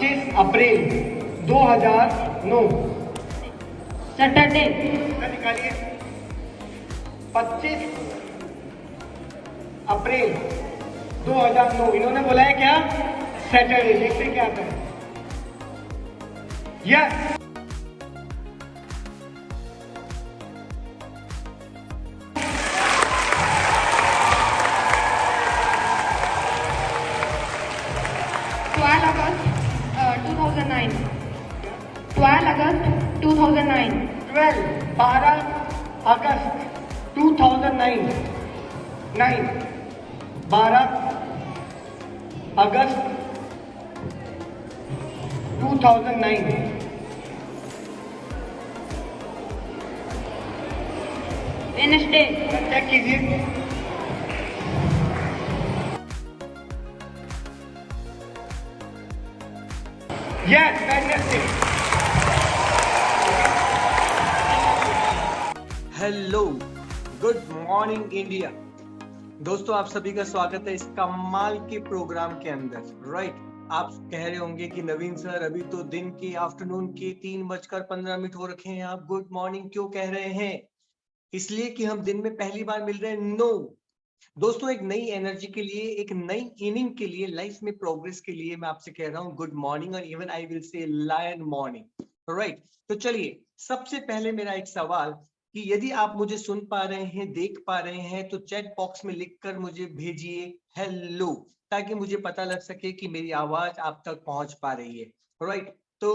25 अप्रैल 2009 Saturday. निकालिए। 25 अप्रैल 2009 इन्होंने बोला है क्या? सैटरडे। देखते क्या आता है। यस। 12 अगस्त 2009। 12 अगस्त 2009। 12 अगस्त 2009 9 12 अगस्त 2009 वेडनेसडे। चेक कीजिए। Yes, Wednesday. Hello, good morning India. दोस्तों, आप सभी का स्वागत है इस कमाल के प्रोग्राम के अंदर। राइट, आप कह रहे होंगे कि नवीन सर अभी तो दिन के आफ्टरनून के 3:15 हो रखे हैं, आप गुड मॉर्निंग क्यों कह रहे हैं? इसलिए कि हम दिन में पहली बार मिल रहे हैं? नो दोस्तों, एक नई एनर्जी के लिए, एक नई इनिंग के लिए, लाइफ में प्रोग्रेस के लिए मैं आपसे कह रहा हूँ गुड मॉर्निंग, और even I will say lion morning. Right, तो चलिए, सबसे पहले मेरा एक सवाल कि यदि आप मुझे सुन पा रहे हैं, देख पा रहे हैं, तो चैट बॉक्स में लिखकर मुझे भेजिए हेलो, ताकि मुझे पता लग सके कि मेरी आवाज आप तक पहुंच पा रही है। राइट, तो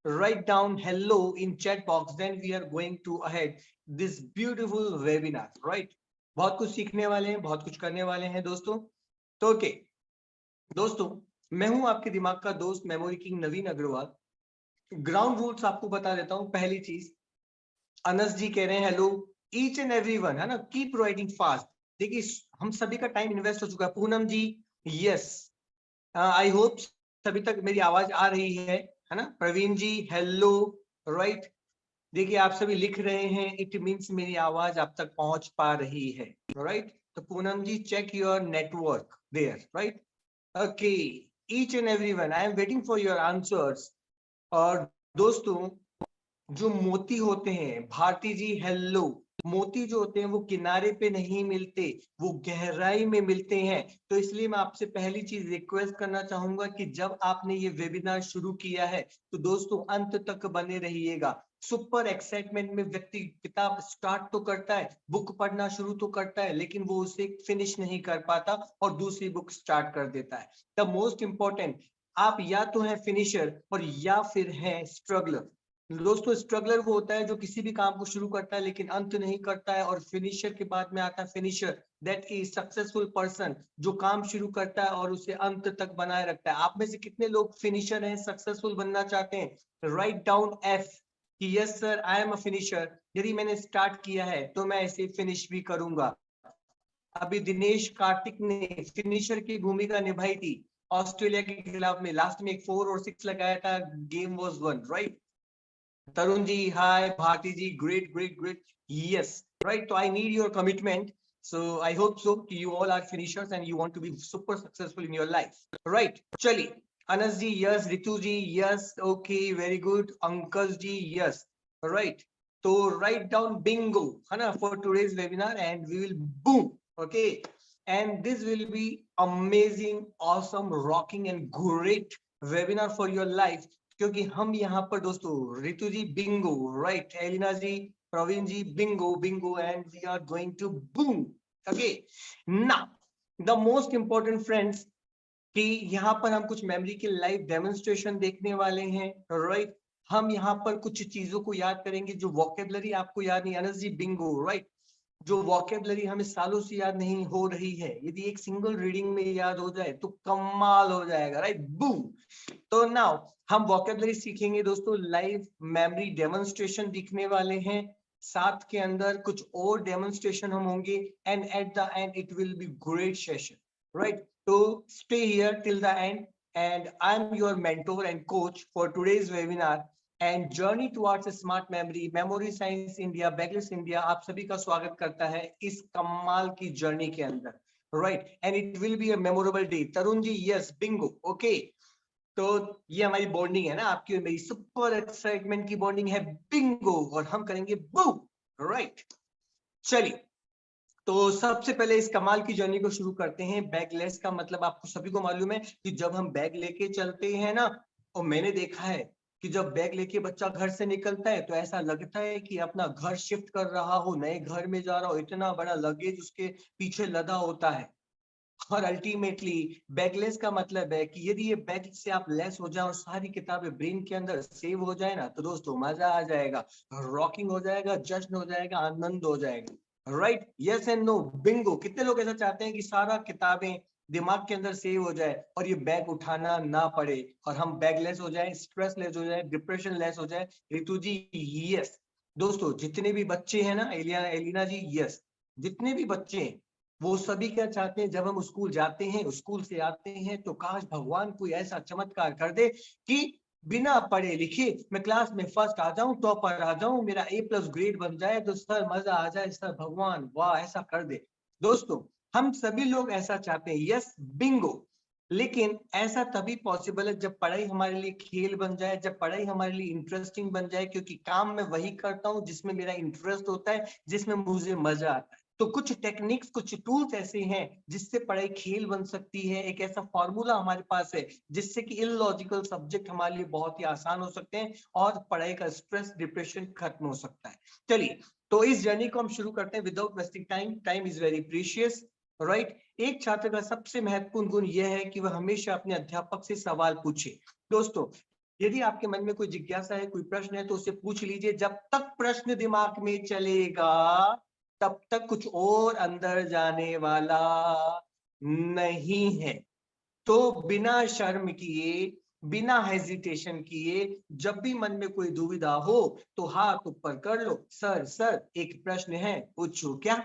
write down hello in chat box, then we are going to ahead this beautiful webinar. Right, बहुत कुछ सीखने वाले हैं, बहुत कुछ करने वाले हैं दोस्तों। तो ओके दोस्तों, मैं हूं आपके दिमाग का दोस्त मेमोरी किंग नवीन अग्रवाल। ग्राउंड रूल्स आपको बता देता हूं। पहली चीज, अनस जी कह रहे हैं हेलो ईच एंड एवरीवन, है ना, कीप राइटिंग फास्ट। देखिए, हम सभी का टाइम इन्वेस्ट हो चुका है। पूनम जी यस, आई होप सभी तक मेरी आवाज आ रही है ना। प्रवीण जी हेलो। राइट, देखिए आप सभी लिख रहे हैं, इट मींस मेरी आवाज आप तक पहुंच पा रही है। राइट, तो Poonam ji check your network there. Right, okay, each and everyone I am waiting for your answers. और दोस्तों, जो मोती होते हैं, भारती जी हेलो, मोती जो होते हैं वो किनारे पे नहीं मिलते, वो गहराई में मिलते हैं। तो इसलिए मैं आपसे पहली चीज रिक्वेस्ट करना चाहूंगा कि जब आपने ये वेबिनार शुरू किया है तो दोस्तों अंत तक बने रहिएगा। सुपर एक्साइटमेंट में व्यक्ति किताब स्टार्ट तो करता है, बुक पढ़ना शुरू तो करता है, लेकिन वो उसे फिनिश नहीं कर पाता और दूसरी बुक स्टार्ट कर देता है। द मोस्ट इंपॉर्टेंट, आप या तो हैं फिनिशर और या फिर हैं स्ट्रगलर। दोस्तों, स्ट्रगलर वो होता है जो किसी भी काम को शुरू करता है लेकिन अंत नहीं करता है, और फिनिशर के बाद में आता है finisher, that is successful person, जो काम शुरू करता है और उसे अंत तक बनाए रखता है। आप में से कितने लोग फिनिशर हैं, सक्सेसफुल बनना चाहते हैं? राइट डाउन एफ कि yes sir I am a finisher. यदि मैंने स्टार्ट किया है तो मैं इसे फिनिश भी करूंगा। अभी दिनेश कार्तिक ने फिनिशर की भूमिका निभाई थी ऑस्ट्रेलिया के खिलाफ में, लास्ट में एक 4 और 6 लगाया था, game was one. Right, Tarun ji, hi, Bharti ji, great, great, great. Yes, right. So I need your commitment. So I hope so. You all are finishers and you want to be super successful in your life. Right. Chali. Anas ji, yes. Ritu ji, yes. Okay, very good. Ankas ji, yes. Right. So write down bingo, Hana, for today's webinar, and we will boom. Okay. And this will be amazing, awesome, rocking, and great webinar for your life. क्योंकि हम यहाँ पर दोस्तों, Ritu ji bingo, right, Elina ji, Praveen ji bingo bingo, and we are going to boom. Okay, now the most important friends, कि यहाँ पर हम कुछ मेमोरी के लाइव डेमोन्स्ट्रेशन देखने वाले हैं। राइट, हम यहाँ पर कुछ चीजों को याद करेंगे जो वोकेबलरी आपको याद नहीं। अनस जी बिंगो, राइट, जो वोकेबलरी हमें सालों से याद नहीं हो रही है, यदि एक सिंगल रीडिंग में याद हो जाए तो कमाल हो जाएगा। Right, boom. तो नाउ हम वोकेबलरी सीखेंगे दोस्तों, लाइव मेमोरी डेमोन्स्ट्रेशन दिखने वाले हैं, साथ के अंदर कुछ और डेमोन्स्ट्रेशन हम होंगे, and at the end it will be great session. Right, तो stay here till the end, and I am your mentor and coach for today's webinar and journey towards smart memory, memory science India, bagless India आप सभी का स्वागत करता है इस कमाल की जर्नी के अंदर। Right, and it will be a memorable day. Tarun ji yes, bingo, okay. तो ये हमारी बॉन्डिंग है ना, आपकी और मेरी सुपर एक्साइटमेंट की बॉन्डिंग है बिंगो, और हम करेंगे बू, राइट। चलिए, तो सबसे पहले इस कमाल की जर्नी को शुरू करते हैं। बैगलेस का मतलब आपको सभी को मालूम है कि जब हम बैग लेके चलते हैं ना, और मैंने देखा है कि जब बैग लेके बच्चा घर से निकलता है तो ऐसा लगता है कि अपना घर शिफ्ट कर रहा हो, नए घर में जा रहा हो, इतना बड़ा लगेज उसके पीछे लदा होता है। और अल्टीमेटली बैगलेस का मतलब है कि यदि ये बैग से आप लेस हो जाए और सारी किताबें ब्रेन के अंदर सेव हो जाए ना, तो दोस्तों मजा आ जाएगा, रॉकिंग हो जाएगा, जश्न हो जाएगा, आनंद हो जाएगा, right. Yes and no, bingo. कितने लोग ऐसा चाहते हैं कि सारा किताबें दिमाग के अंदर सेव हो जाए और ये बैग उठाना ना पड़े, और हम बैगलेस हो जाए, स्ट्रेस लेस हो जाए, डिप्रेशन लेस हो जाए। ऋतु जी यस। दोस्तों जितने भी बच्चे हैं ना, एलिना जी यस, जितने भी बच्चे हैं वो सभी क्या चाहते हैं, जब हम स्कूल जाते हैं, स्कूल से आते हैं, तो काश भगवान कोई ऐसा चमत्कार कर दे कि बिना पढ़े लिखे मैं क्लास में फर्स्ट आ जाऊं, टॉपर आ जाऊं, मेरा A+ ग्रेड बन जाए, तो सर मजा आ जाए, सर भगवान वाह ऐसा कर दे। दोस्तों हम सभी लोग ऐसा चाहते हैं, यस बिंगो। लेकिन ऐसा तभी पॉसिबल है जब पढ़ाई हमारे लिए खेल बन जाए, जब पढ़ाई हमारे लिए इंटरेस्टिंग बन जाए, क्योंकि काम मैं वही करता हूँ जिसमें मेरा इंटरेस्ट होता है, जिसमें मुझे मजा आता है। तो कुछ टेक्निक्स, कुछ टूल्स ऐसे हैं जिससे पढ़ाई खेल बन सकती है। एक ऐसा फॉर्मूला हमारे पास है जिससे कि इलॉजिकल सब्जेक्ट हमारे लिए बहुत ही आसान हो सकते हैं और पढ़ाई का स्ट्रेस, डिप्रेशन खत्म हो सकता है। चलिए, तो इस जर्नी को हम शुरू करते हैं without wasting time. Time is very precious, right. एक छात्र का सबसे महत्वपूर्ण गुण यह है कि वह हमेशा अपने अध्यापक से सवाल पूछे। दोस्तों यदि आपके मन में कोई जिज्ञासा है, कोई प्रश्न है, तो उससे पूछ लीजिए। जब तक प्रश्न दिमाग में चलेगा तब तक कुछ और अंदर जाने वाला नहीं है। तो बिना शर्म किए, बिना हेजिटेशन किए, जब भी मन में कोई दुविधा हो तो हाथ ऊपर कर लो, सर सर एक प्रश्न है, पूछो क्या,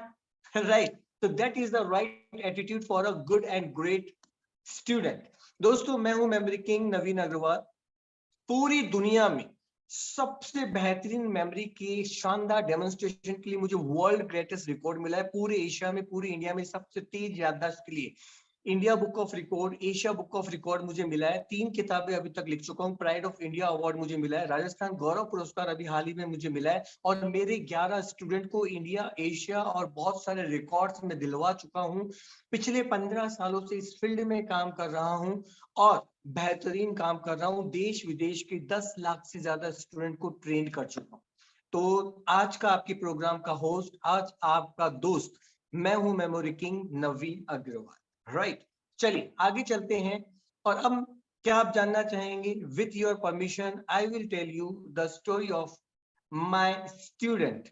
राइट। तो that is the right attitude for a good and great student. दोस्तों मैं हूं मेमोरी किंग नवीन अग्रवाल। पूरी दुनिया में सबसे बेहतरीन मेमोरी के शानदार डेमोन्स्ट्रेशन के लिए मुझे वर्ल्ड ग्रेटेस्ट रिकॉर्ड मिला है। पूरे एशिया में, पूरे इंडिया में सबसे तेज याददाश्त के लिए India book of record, Asia book of record मुझे मिला है। 3 किताबें अभी तक लिख चुका हूँ। प्राइड ऑफ इंडिया अवार्ड मुझे मिला है, राजस्थान गौरव पुरस्कार अभी हाल ही में मुझे मिला है, और मेरे 11 स्टूडेंट को इंडिया, एशिया और बहुत सारे रिकॉर्ड्स में दिलवा चुका हूँ। पिछले 15 सालों से इस फील्ड में काम कर रहा हूँ और बेहतरीन काम कर रहा हूँ। देश विदेश के 10 लाख से ज्यादा स्टूडेंट को ट्रेन कर चुका हूँ। तो आज का आपके प्रोग्राम का होस्ट, आज आपका दोस्त, मैं हूं मेमोरी किंग नवीन अग्रवाल, राइट। चलिए आगे चलते हैं। और अब क्या आप जानना चाहेंगे? With your permission I will tell you the story of my student.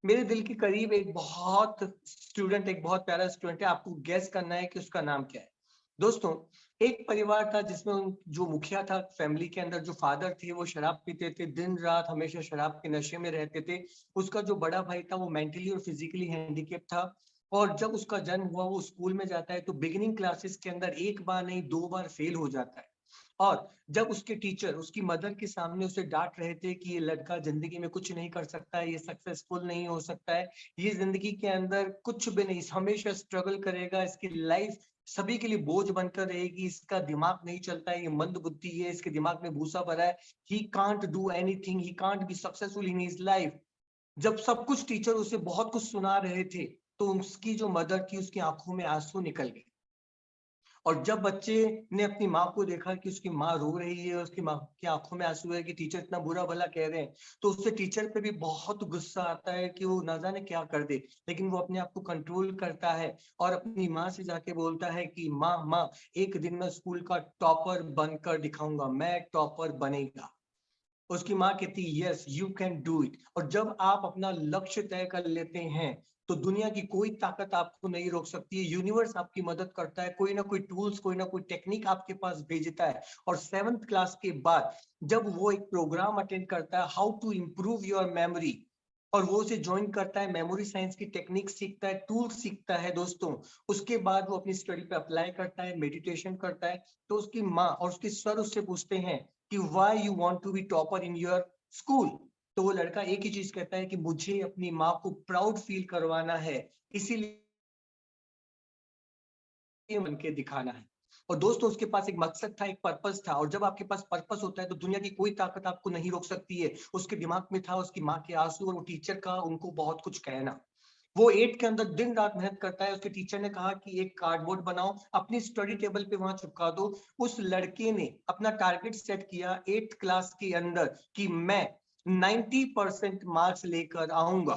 मेरे दिल के करीब एक बहुत स्टूडेंट, एक बहुत प्यारा स्टूडेंट है। आपको गेस करना है कि उसका नाम क्या है। दोस्तों एक परिवार था जिसमें जो मुखिया था फैमिली के अंदर, जो फादर थे वो शराब पीते थे, दिन रात हमेशा शराब के नशे में रहते थे। उसका जो बड़ा भाई था वो मेंटली और फिजिकली हैंडीकेप था, और जब उसका जन्म हुआ वो स्कूल में जाता है तो बिगिनिंग क्लासेस के अंदर एक बार नहीं 2 बार फेल हो जाता है। और जब उसके टीचर उसकी मदर के सामने उसे डांट रहे थे कि ये लड़का जिंदगी में कुछ नहीं कर सकता है, ये सक्सेसफुल नहीं हो सकता है, ये जिंदगी के अंदर कुछ भी नहीं, हमेशा स्ट्रगल करेगा, इसकी लाइफ सभी के लिए बोझ बनकर रहेगी, इसका दिमाग नहीं चलता है, ये मंद बुद्धि है, इसके दिमाग में भूसा भरा है, he can't do anything, he can't be successful in his life. जब सब कुछ टीचर उसे बहुत कुछ सुना रहे थे तो उसकी जो मदर थी उसकी आंखों में आंसू निकल गए। और जब बच्चे ने अपनी माँ को देखा कि उसकी माँ रो रही है, उसकी माँ की आंखों में आंसू है कि टीचर इतना बुरा भला कह रहे हैं, तो उससे टीचर पे भी बहुत गुस्सा आता है कि वो ना जाने क्या कर दे। लेकिन वो अपने आप को कंट्रोल करता है और अपनी माँ से जाके बोलता है कि माँ माँ, एक दिन मैं स्कूल का टॉपर बनकर दिखाऊंगा, मैं टॉपर बनेगा। उसकी माँ कहती yes you can do it. और जब आप अपना लक्ष्य तय कर लेते हैं तो दुनिया की कोई ताकत आपको नहीं रोक सकती है। यूनिवर्स आपकी मदद करता है, कोई ना कोई टूल्स, कोई ना कोई टेक्निक आपके पास भेजता है। और 7th क्लास के बाद जब वो एक प्रोग्राम अटेंड करता है, how to improve your memory, और वो उसे ज्वाइन करता है, मेमोरी साइंस की टेक्निक सीखता है, टूल सीखता है दोस्तों, उसके बाद वो अपनी स्टडी पे अप्लाई करता है, मेडिटेशन करता है। तो उसकी माँ और उसके सर उससे पूछते हैं कि why you want to be topper in your school. तो वो लड़का एक ही चीज कहता है कि मुझे अपनी माँ को प्राउड फील करवाना है, इसीलिए बन के दिखाना है। और दोस्तों उसके पास एक मकसद था, एक पर्पस था, और जब आपके पास पर्पस होता है तो दुनिया की कोई ताकत आपको नहीं रोक सकती है। उसके दिमाग में था उसकी माँ के आंसू और वो टीचर का उनको बहुत कुछ कहना। वो 8 के अंदर दिन रात मेहनत करता है। उसके टीचर ने कहा कि एक कार्डबोर्ड बनाओ, अपनी स्टडी टेबल पे वहां चिपका दो। उस लड़के ने अपना टारगेट सेट किया 8th क्लास के अंदर कि मैं 90% मार्क्स लेकर आऊंगा,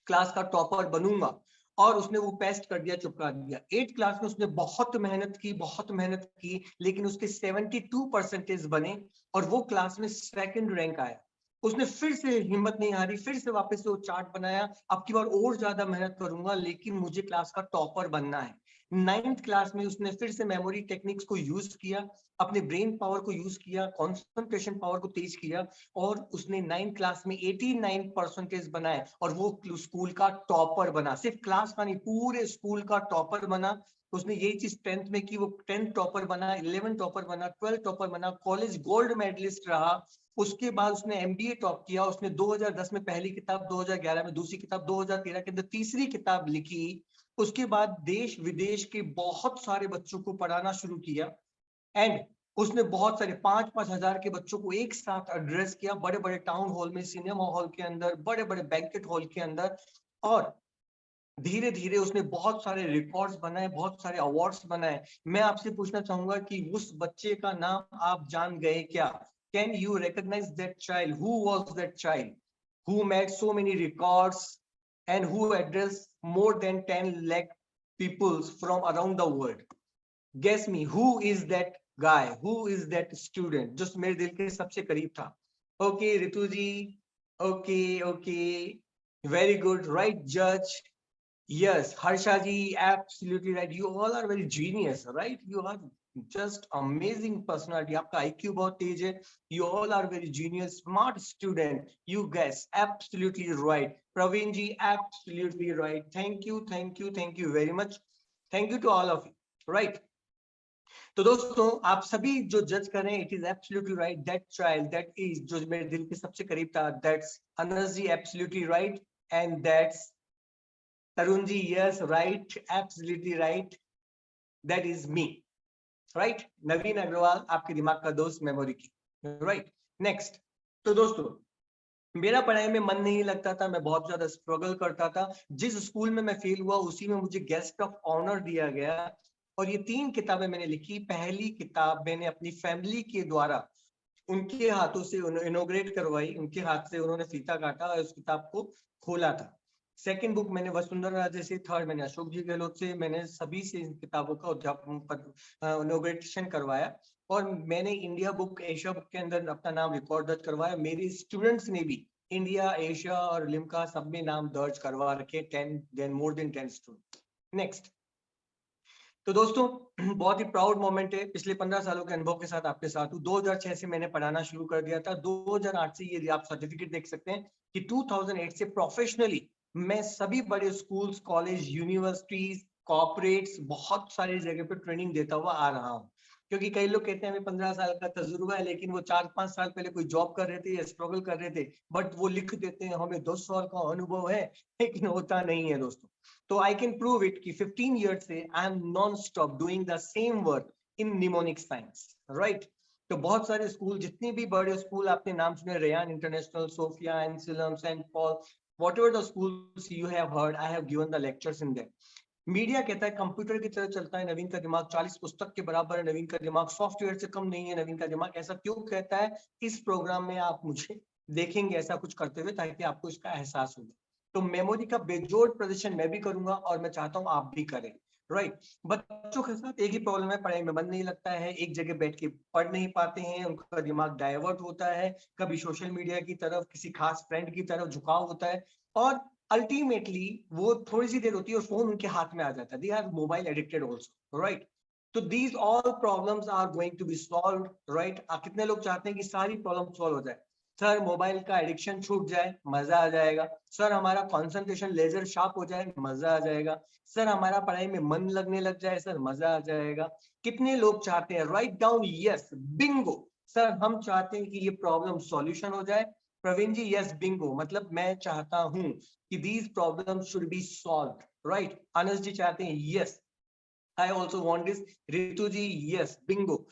क्लास का टॉपर बनूंगा, और उसने वो पेस्ट कर दिया, चिपका दिया। 8th क्लास में उसने बहुत मेहनत की, बहुत मेहनत की, लेकिन उसके 72% बने और वो क्लास में सेकंड रैंक आया। उसने फिर से हिम्मत नहीं हारी, फिर से वापस से वो चार्ट बनाया, अब की बार और ज्यादा मेहनत करूंगा लेकिन मुझे क्लास का टॉपर बनना है। 9th क्लास में उसने फिर से मेमोरी टेक्निक्स को यूज किया, अपने ब्रेन पावर को यूज किया, कंसंट्रेशन पावर को तेज किया, और उसने 9th क्लास में 89% बनाए और वो स्कूल का टॉपर बना। सिर्फ क्लास का नहीं, पूरे स्कूल का टॉपर बना। उसने यही चीज 10th में की, वो 10th टॉपर बना, 11th टॉपर बना, 12th टॉपर बना, कॉलेज गोल्ड मेडलिस्ट रहा। उसके बाद उसने एमबीए टॉप किया। उसने 2010 में पहली किताब, 2011 में दूसरी किताब, 2013 के अंदर तीसरी किताब लिखी। उसके बाद देश विदेश के बहुत सारे बच्चों को पढ़ाना शुरू किया, एंड उसने बहुत सारे 5-5 हजार के बच्चों को एक साथ एड्रेस किया, बड़े बड़े टाउन हॉल में, सिनेमा हॉल के अंदर, बड़े बड़े बैंकेट हॉल के अंदर। और धीरे धीरे उसने बहुत सारे रिकॉर्ड्स बनाए, बहुत सारे अवार्ड्स बनाए। मैं आपसे पूछना चाहूंगा कि उस बच्चे का नाम आप जान गए क्या? Can you recognise that child? Who was that child who made so many records and who address more than 10 lakh peoples from around the world? Guess me, who is that guy, who is that student जो मेरे दिल के सबसे करीब था? Okay Ritu ji, okay okay, very good, right जज। Yes, Harsha ji, absolutely right. You all are very genius, right? You are just amazing personality. आपका IQ बहुत तेज है. You all are very genius, smart student. You guys, absolutely right. Praveen ji, absolutely right. Thank you, thank you, thank you very much. Thank you to all of you. Right. तो दोस्तों आप सभी जो जज कर रहे हैं, it is absolutely right, that child, that is, जो मेरे दिल के सबसे करीब था, that's Anas ji, absolutely right, and that's Tarun ji, yes right, absolutely right, that is me, right. Naveen Agrawal, आपके दिमाग का दोस्त, मेमोरी की, राइट। नेक्स्ट, तो दोस्तों मेरा पढ़ाई में मन नहीं लगता था, मैं बहुत ज्यादा स्ट्रगल करता था। जिस स्कूल में मैं फेल हुआ उसी में मुझे गेस्ट ऑफ ऑनर दिया गया, और ये 3 किताबें मैंने लिखी। पहली किताब मैंने अपनी फैमिली के द्वारा उनके हाथों से इनोग्रेट करवाई, उनके हाथ से उन्होंने फीता काटा और उस किताब को खोला था। सेकंड बुक मैंने वसुंधरा राजे से, थर्ड मैंने अशोक जी गहलोत से, मैंने सभी से इन किताबों का इनोग्रेशन करवाया, और मैंने इंडिया बुक, एशिया बुक के अंदर अपना नाम रिकॉर्ड दर्ज करवाया। मेरे स्टूडेंट्स ने भी इंडिया, एशिया और लिम्का सब में नाम दर्ज करवा रखे, 10 मोर देन 10 स्टूडेंट। नेक्स्ट, तो दोस्तों बहुत ही प्राउड मोमेंट है, पिछले 15 सालों के अनुभव के साथ आपके साथ हूँ। 2006 से मैंने पढ़ाना शुरू कर दिया था। 2008 से ये आप सर्टिफिकेट देख सकते हैं कि 2008 से प्रोफेशनली मैं सभी बड़े स्कूल्स, कॉलेज, यूनिवर्सिटीज, कॉर्पोरेट्स, बहुत सारी जगह पे ट्रेनिंग देता हुआ आ रहा हूँ। क्योंकि कई लोग कहते हैं हमें 15 साल का तजुर्बा है, लेकिन वो 4-5 साल पहले कोई जॉब कर रहे थे या स्ट्रगल कर रहे थे, बट वो लिख देते हैं हमें 10 साल का अनुभव है, लेकिन होता नहीं है दोस्तों। तो आई कैन प्रूव इट कि 15 years से I am non stop doing the same work in mnemonic science, right. तो बहुत सारे स्कूल, जितने भी बड़े स्कूल आपने नाम सुने, रेयान इंटरनेशनल, सोफिया, एनसिलम, saint Paul, whatever the schools you have heard, I have given the lectures in them. Media कहता है कंप्यूटर की तरह चलता है नवीन का दिमाग, 40 पुस्तक के बराबर है नवीन का दिमाग, सॉफ्टवेयर से कम नहीं है नवीन का दिमाग। ऐसा क्यों कहता है? इस प्रोग्राम में आप मुझे देखेंगे ऐसा कुछ करते हुए, ताकि आपको इसका एहसास हो। तो मेमोरी का बेजोड़ प्रदर्शन मैं भी करूंगा, और मैं चाहता हूं आप भी करें, राइट। बच्चों के साथ एक ही प्रॉब्लम है, पढ़ाई में मन नहीं लगता है, एक जगह बैठ के पढ़ नहीं पाते हैं, उनका दिमाग डाइवर्ट होता है, कभी सोशल मीडिया की तरफ, किसी खास फ्रेंड की तरफ झुकाव होता है, और अल्टीमेटली वो थोड़ी सी देर होती है और फोन उनके हाथ में आ जाता है, they are mobile addicted also, right. तो these all problems are going to be solved, right. कितने लोग चाहते हैं कि सारी प्रॉब्लम सॉल्व हो जाए? सर मोबाइल का एडिक्शन छूट जाए, मजा आ जाएगा। सर हमारा कंसंट्रेशन लेजर शार्प हो जाए, मजा आ जाएगा। सर हमारा पढ़ाई में मन लगने लग जाए, सर मजा आ जाएगा। कितने लोग चाहते हैं? Write down, yes, Bingo. Sir हम चाहते हैं कि ये प्रॉब्लम सॉल्यूशन हो जाए। प्रवीण जी, यस, बिंगो, मतलब मैं चाहता हूं कि these problems should be solved, right? Anas जी चाहते हैं, yes. I also want this. Ritu ji, yes, bingo.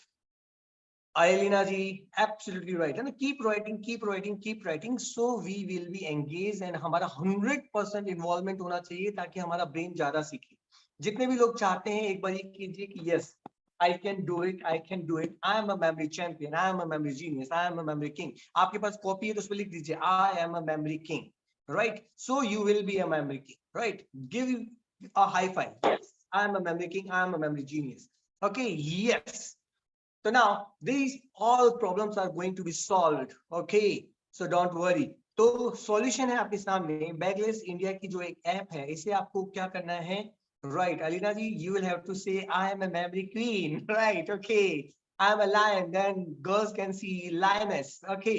Ailina ji, absolutely right. And keep writing, keep writing, keep writing. So we will be engaged and हमारा 100% involvement होना चाहिए ताकि हमारा brain ज्यादा सीखे. जितने भी लोग चाहते हैं एक बार ये कीजिए कि yes, I can do it, I can do it. I am a memory champion, I am a memory genius, I am a memory king. आपके पास कॉपी है तो उसमें लिख दीजिए I am a memory king, right? So you will be a memory king, right? Give a high five. Yes, I am a memory king, I am a memory genius. Okay, yes. So now these all problems are going to be solved. Okay, so don't worry. तो solution है आपके सामने. Bagless India की जो एक app है, इसे आपको क्या करना है? Right, Alina ji, you will have to say I am a memory queen. Right, okay. I am a lion. Then girls can see lioness. Okay.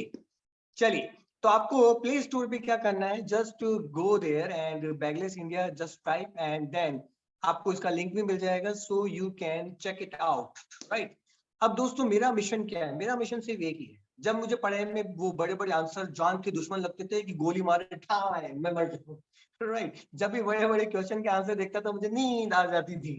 चलिए, तो आपको प्ले स्टोर पे क्या करना है? Just to go there and bagless India just type and then आपको इसका link भी मिल जाएगा, so you can check it out. Right. अब दोस्तों मेरा मिशन क्या है? मेरा मिशन सिर्फ एक ही है. जब मुझे पढ़ाई में वो बड़े बड़े आंसर जान के दुश्मन लगते थे कि गोली मारे ठाए मैं मर जाऊं, राइट. जब भी बड़े बड़े क्वेश्चन के आंसर देखता था मुझे नींद आ जाती थी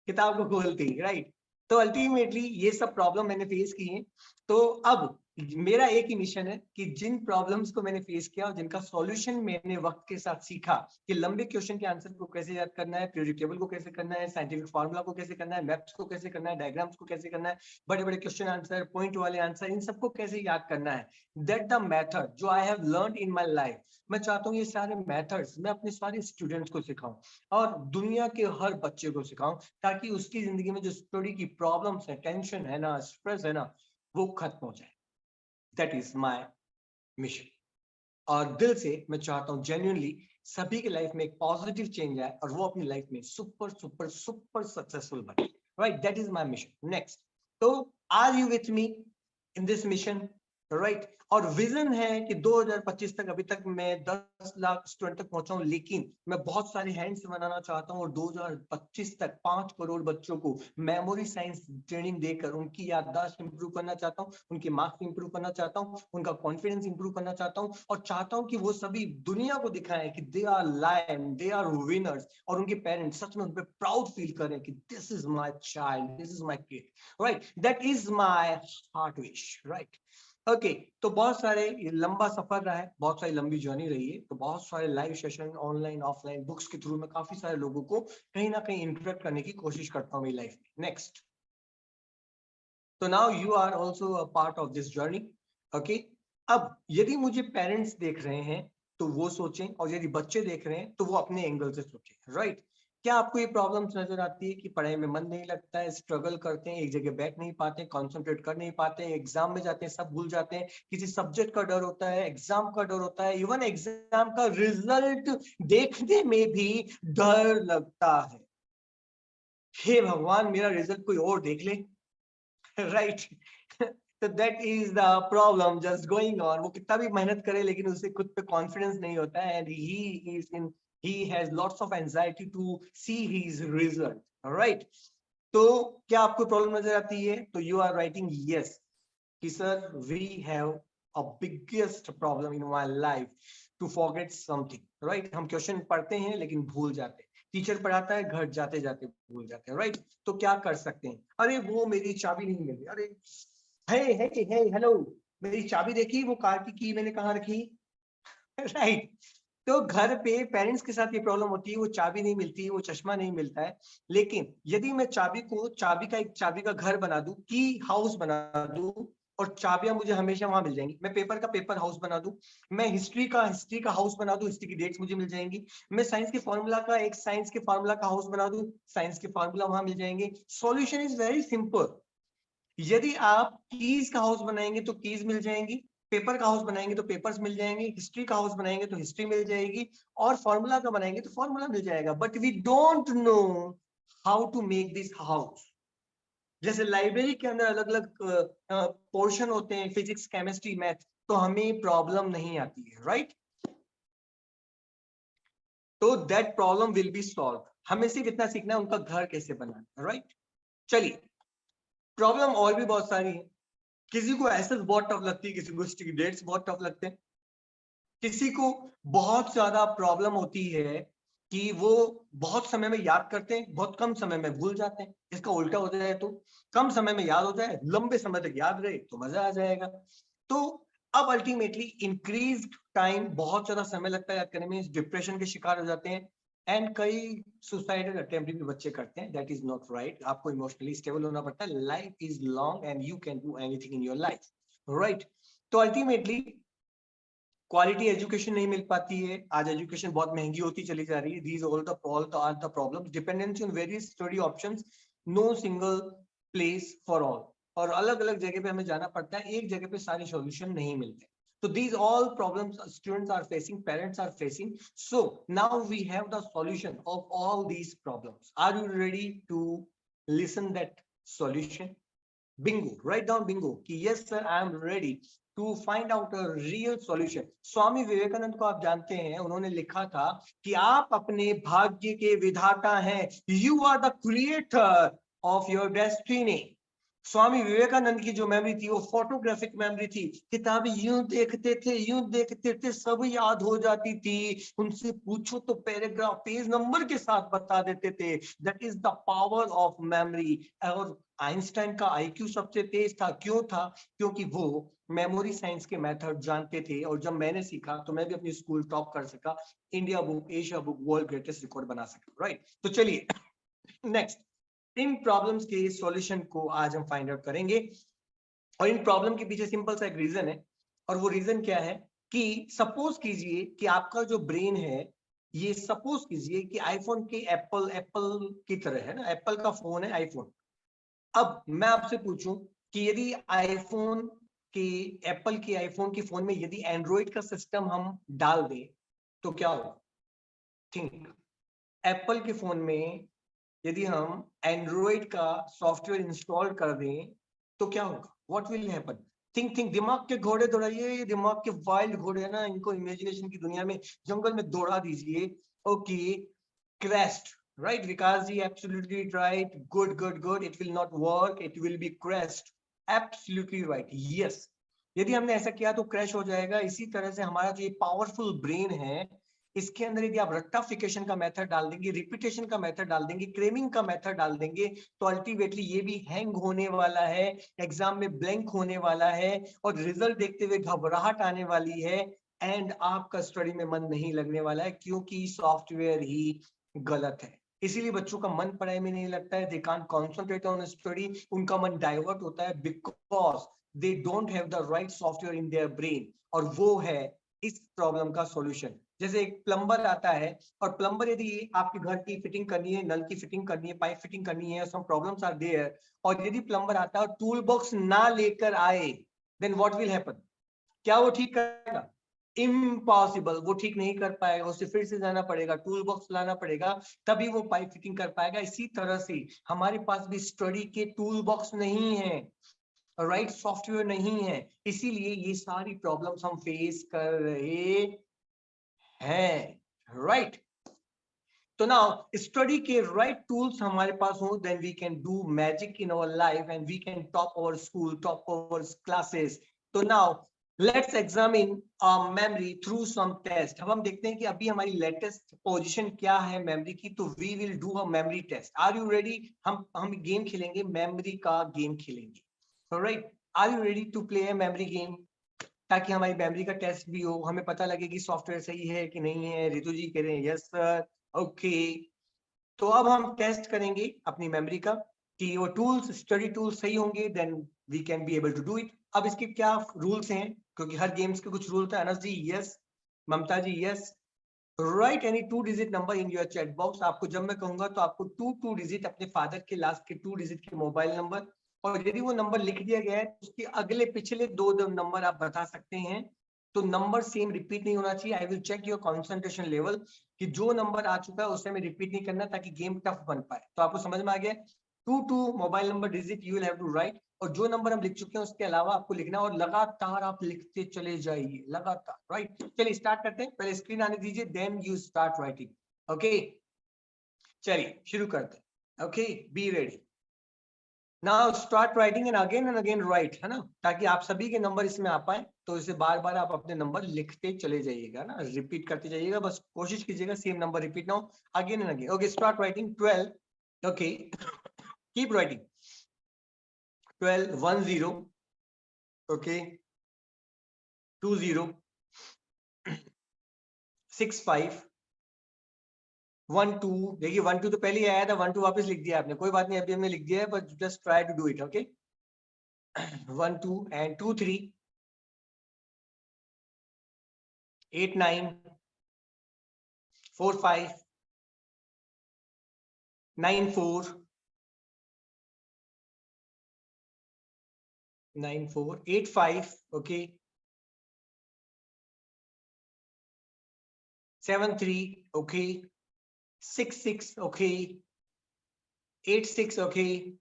किताब को खोलती. राइट. तो अल्टीमेटली ये सब प्रॉब्लम मैंने फेस की है. तो अब मेरा एक ही मिशन है कि जिन प्रॉब्लम्स को मैंने फेस किया और जिनका सॉल्यूशन मैंने वक्त के साथ सीखा कि लंबे क्वेश्चन के आंसर को कैसे याद करना है, पीरियोडिक टेबल को कैसे करना है, साइंटिफिक फार्मूला को कैसे करना है, मैप्स को कैसे करना है, डायग्राम्स को कैसे करना है, बड़े बड़े क्वेश्चन आंसर, पॉइंट वाले आंसर, इन सबको कैसे याद करना है. दैट द मेथड जो I have learned in my life. मैं चाहता हूँ ये सारे मेथड्स मैं अपने सारे स्टूडेंट्स को सिखाऊं और दुनिया के हर बच्चे को सिखाऊं ताकि उसकी जिंदगी में जो स्टडी की प्रॉब्लम्स है, टेंशन है ना, स्ट्रेस है ना, वो खत्म हो जाए. That is my mission. और दिल से मैं चाहता हूँ जेन्युइनली सभी की लाइफ में एक पॉजिटिव चेंज आए और वो अपनी लाइफ में सुपर सुपर सुपर सक्सेसफुल बने. Right, that is my mission. Next, तो are you with me in this mission? Right. और विजन है कि 2025 तक, अभी तक मैं 10 लाख स्टूडेंट तक पहुंचा हूं, लेकिन मैं बहुत सारे हैंड्स बनाना चाहता हूं और 2025 तक 5 करोड़ बच्चों को मेमोरी साइंस ट्रेनिंग देकर उनकी याददाश्त इंप्रूव करना चाहता हूं, उनके मार्क्स इंप्रूव करना चाहता हूं, उनका कॉन्फिडेंस इंप्रूव करना चाहता हूं और चाहता हूं कि वो सभी दुनिया को दिखाएं कि they are lion, they are winners और उनके पेरेंट्स सच में उन पर प्राउड फील करें कि this is my child, this is my kid. Right, that is my heart wish. Right. Okay, तो बहुत सारे लंबा सफर रहा है, बहुत सारी लंबी जर्नी रही है, तो बहुत सारे live session online offline books के थ्रू में काफी सारे लोगों को कहीं ना कहीं इंटरेक्ट करने की कोशिश करता हूँ मेरी लाइफ में. नेक्स्ट, तो now you are also a part of this journey. Okay, अब यदि मुझे पेरेंट्स देख रहे हैं तो वो सोचें और यदि बच्चे देख रहे हैं तो वो अपने एंगल से सोचें. राइट. क्या आपको ये प्रॉब्लम्स नजर आती है कि पढ़ाई में मन नहीं लगता है, स्ट्रगल करते हैं, एक जगह बैठ नहीं पाते, कंसंट्रेट कर नहीं पाते, एग्जाम में जाते हैं सब भूल जाते हैं, किसी सब्जेक्ट का डर होता है, एग्जाम का डर होता है, इवन एग्जाम का रिजल्ट देखने में भी डर लगता है. हे भगवान, मेरा रिजल्ट कोई और देख ले. राइट. तो that is the problem just going on. वो कितना भी मेहनत करे लेकिन उसे खुद पे कॉन्फिडेंस नहीं होता है and he has lots of anxiety to see his result. All right. तो क्या आपको प्रॉब्लम नजर आती है? तो you are writing yes कि sir we have a biggest problem in my life to forget something. Right. हम क्वेश्चन पढ़ते हैं लेकिन भूल जाते हैं, टीचर पढ़ाता है घर जाते जाते भूल जाते हैं. राइट. तो क्या कर सकते हैं? अरे वो मेरी चाबी नहीं मिली, अरे हे हेलो, मेरी चाबी देखी, वो कार की मैंने कहाँ रखी. राइट. तो घर पे पेरेंट्स के साथ ये प्रॉब्लम होती है, वो चाबी नहीं मिलती, वो चश्मा नहीं मिलता है. लेकिन यदि मैं चाबी का एक चाबी का घर बना दूं, की हाउस बना दूं और चाबियां मुझे हमेशा वहां मिल जाएंगी. मैं पेपर का पेपर हाउस बना दूं, मैं हिस्ट्री का हाउस बना दूं, हिस्ट्री की डेट्स मुझे मिल जाएंगी. मैं साइंस के फार्मूला का हाउस बना दूं, साइंस के फार्मूला वहां मिल जाएंगे. Solution is very simple. यदि आप कीज का हाउस बनाएंगे तो कीज मिल जाएंगी, पेपर का हाउस बनाएंगे तो पेपर्स मिल जाएंगे, हिस्ट्री का हाउस बनाएंगे तो हिस्ट्री मिल जाएगी और फॉर्मूला का बनाएंगे तो फॉर्मूला मिल जाएगा. But we don't know how to make this house. जैसे लाइब्रेरी के अंदर अलग अलग पोर्शन होते हैं, फिजिक्स, केमिस्ट्री, मैथ, तो हमें प्रॉब्लम नहीं आती है. राइट. तो that problem will be solve. हमें सिर्फ इतना सीखना है उनका घर कैसे बनाना. राइट. चलिए, प्रॉब्लम और भी बहुत सारी है. किसी को एसेस बहुत टफ लगती है, किसी को हिस्ट्री की डेट्स बहुत टफ लगते हैं, किसी को बहुत ज्यादा प्रॉब्लम होती है कि वो बहुत समय में याद करते हैं, बहुत कम समय में भूल जाते हैं। इसका उल्टा हो जाए तो कम समय में याद हो जाए, लंबे समय तक याद रहे तो मजा आ जाएगा। तो अब अल्टीमेटली इंक्रीज टाइम, बहुत ज्यादा समय लगता है याद करने में, डिप्रेशन के शिकार हो जाते हैं एंड कई सुसाइडल अटेम्प्ट भी बच्चे करते हैं। That is not right. आपको इमोशनली स्टेबल होना पड़ता है। Life is long and you can do anything in your life, right. तो अल्टीमेटली क्वालिटी एजुकेशन नहीं मिल पाती है। आज एजुकेशन बहुत महंगी होती चली जा रही है। These all are the problems. Dependency on various study options, no single place for all. और अलग अलग जगह पे हमें जाना पड़ता है, एक जगह पे सारे सॉल्यूशन नहीं मिलते। So these all problems students are facing, parents are facing. So now we have the solution of all these problems. Are you ready to listen that solution? Bingo, write down bingo कि yes sir, I am ready to find out a real solution. Swami Vivekananda को आप जानते हैं, उन्होंने लिखा था कि आप अपने भाग्य के विधाता हैं। You are the creator of your destiny. Swami Vivekananda की जो मेमोरी थी वो फोटोग्राफिक मेमोरी थी। किताब यूं देखते थे सब याद हो जाती थी। उनसे पूछो तो पैराग्राफ पेज नंबर के साथ बता देते थे। That is the power of memory. और आइंस्टाइन का आईक्यू सबसे तेज था। क्यों था? क्योंकि वो मेमोरी साइंस के मेथड जानते थे। और जब मैंने सीखा तो मैं भी अपनी स्कूल टॉप कर सका, India book, Asia book, world greatest record बना सका, राइट। तो चलिए नेक्स्ट, इन प्रॉब्लम्स के सॉल्यूशन को आज हम फाइंड आउट करेंगे। और इन प्रॉब्लम के पीछे सिंपल सा एक रीजन है। और वो रीजन क्या है कि सपोज कीजिए कि आपका जो ब्रेन है, ये सपोज कीजिए कि आईफोन के एप्पल की तरह है ना, एप्पल का फोन है आईफोन। अब मैं आपसे पूछूं कि यदि आईफोन के एप्पल के आईफोन के फोन में यदि एंड्रॉइड का सिस्टम हम डाल दें तो क्या होगा? थिंक। एप्पल के फोन में यदि हम एंड्रॉइड का सॉफ्टवेयर इंस्टॉल कर दें तो क्या होगा? What will happen? थिंक। दिमाग के घोड़े दौड़ाइए, दिमाग के वाइल्ड घोड़े है ना, इनको इमेजिनेशन की दुनिया में, जंगल में दौड़ा दीजिए। Okay, crashed, right? Vikas ji, absolutely right. Good. It will not work. It will be crashed. Absolutely right. Yes. यदि हमने ऐसा किया तो क्रैश हो जाएगा। इसी तरह से हमारा जो ये पावरफुल ब्रेन है, इसके अंदर यदि आप रट्टाफिकेशन का मेथड डाल देंगे, रिपीटेशन का मेथड डाल देंगे, क्रेमिंग का मेथड डाल देंगे, तो अल्टीमेटली ये भी हैंग होने वाला है, एग्जाम में ब्लैंक होने वाला है और रिजल्ट देखते हुए घबराहट आने वाली है एंड आपका स्टडी में मन नहीं लगने वाला है, क्योंकि सॉफ्टवेयर ही गलत है। इसीलिए बच्चों का मन पढ़ाई में नहीं लगता है। They can't concentrate on study, उनका मन डाइवर्ट होता है because they don't have the right software in their brain. और वो है इस प्रॉब्लम का सॉल्यूशन। जैसे एक प्लम्बर आता है और प्लम्बर यदि आपके घर की फिटिंग करनी है, नल की फिटिंग करनी है, पाइप फिटिंग करनी है, सम प्रॉब्लम्स आर देयर, और यदि प्लम्बर आता है और टूल बॉक्स ना लेकर आए, देन व्हाट विल हैपन? क्या वो ठीक करेगा? इम्पॉसिबल, वो ठीक नहीं कर पाएगा। उसे फिर से जाना पड़ेगा, टूल बॉक्स लाना पड़ेगा, तभी वो पाइप फिटिंग कर पाएगा। इसी तरह से हमारे पास भी स्टडी के टूल बॉक्स नहीं है, राइट सॉफ्टवेयर नहीं है, इसीलिए ये सारी प्रॉब्लम्स हम फेस कर रहे हैं, राइट। तो नाउ स्टडी के राइट टूल्स हमारे पास हो, then we can do magic in our life and we can top our school, top our classes. तो now let's examine memory through some test. अब हम देखते हैं कि अभी हमारी लेटेस्ट पोजीशन क्या है मेमोरी की। तो we will do a memory test. Are you ready? हम गेम खेलेंगे, मेमोरी का गेम खेलेंगे, alright. Are you ready to play a memory game? ताकि हमारी मेमोरी का टेस्ट भी हो, हमें पता लगे कि सॉफ्टवेयर सही है कि नहीं है। रितु जी कह रहे हैं यस सर, ओके। तो अब हम टेस्ट करेंगे अपनी मेमोरी का कि वो टूल्स, स्टडी टूल्स सही होंगे, then we can be able to do it. अब इसके क्या रूल्स हैं, क्योंकि हर गेम्स के कुछ रूल्स है। Anas ji yes, Mamta ji yes, right any 2 digit number in your chat box. आपको जब मैं कहूंगा तो आपको 2 डिजिट अपने फादर के लास्ट के 2 डिजिट के मोबाइल नंबर, और यदि वो नंबर लिख दिया गया है तो उसके अगले पिछले 2 नंबर आप बता सकते हैं। तो नंबर सेम रिपीट नहीं होना चाहिए। I will check your concentration level कि जो नंबर आ चुका है उसे हमें रिपीट नहीं करना, ताकि गेम टफ बन पाए। तो आपको समझ में आ गया? 2 mobile number digit you will have to write, और जो नंबर हम लिख चुके हैं उसके अलावा आपको लिखना, और लगातार आप लिखते चले जाइए, लगातार, राइट। चलिए स्टार्ट करते हैं। पहले स्क्रीन आने दीजिए, then you start writing, okay. चलिए शुरू करते हैं, okay, be ready. Now start writing and again write, है ना, ताकि आप सभी के नंबर इसमें आ पाए। तो इसे बार बार आप अपने नंबर लिखते चले जाइएगा ना, रिपीट करते जाइएगा, बस कोशिश कीजिएगा सेम नंबर रिपीट ना हो again and again. Okay, start writing 12। Okay, keep writing 12 10, okay 20 65 12। देखिए 12 तो पहले ही आया था, 12 वापस लिख दिया आपने, कोई बात नहीं, अभी हमने लिख दिया है, but just try to do it. Okay 12 and 23 89 45 94 94 85, okay 73, okay 66, okay 86, okay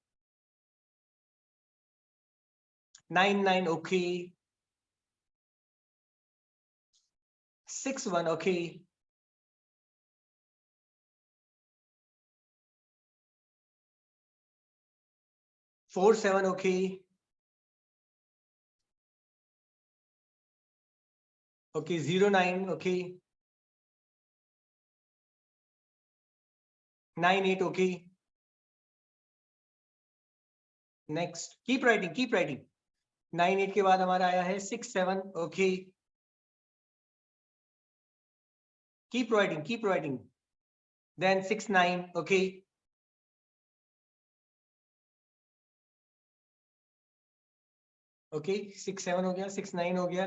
99, okay 61, okay 47, okay 09, okay 98, okay next keep writing 98 के बाद हमारा आया है 67, okay keep writing then 69, okay okay 67 हो गया, 69 हो गया।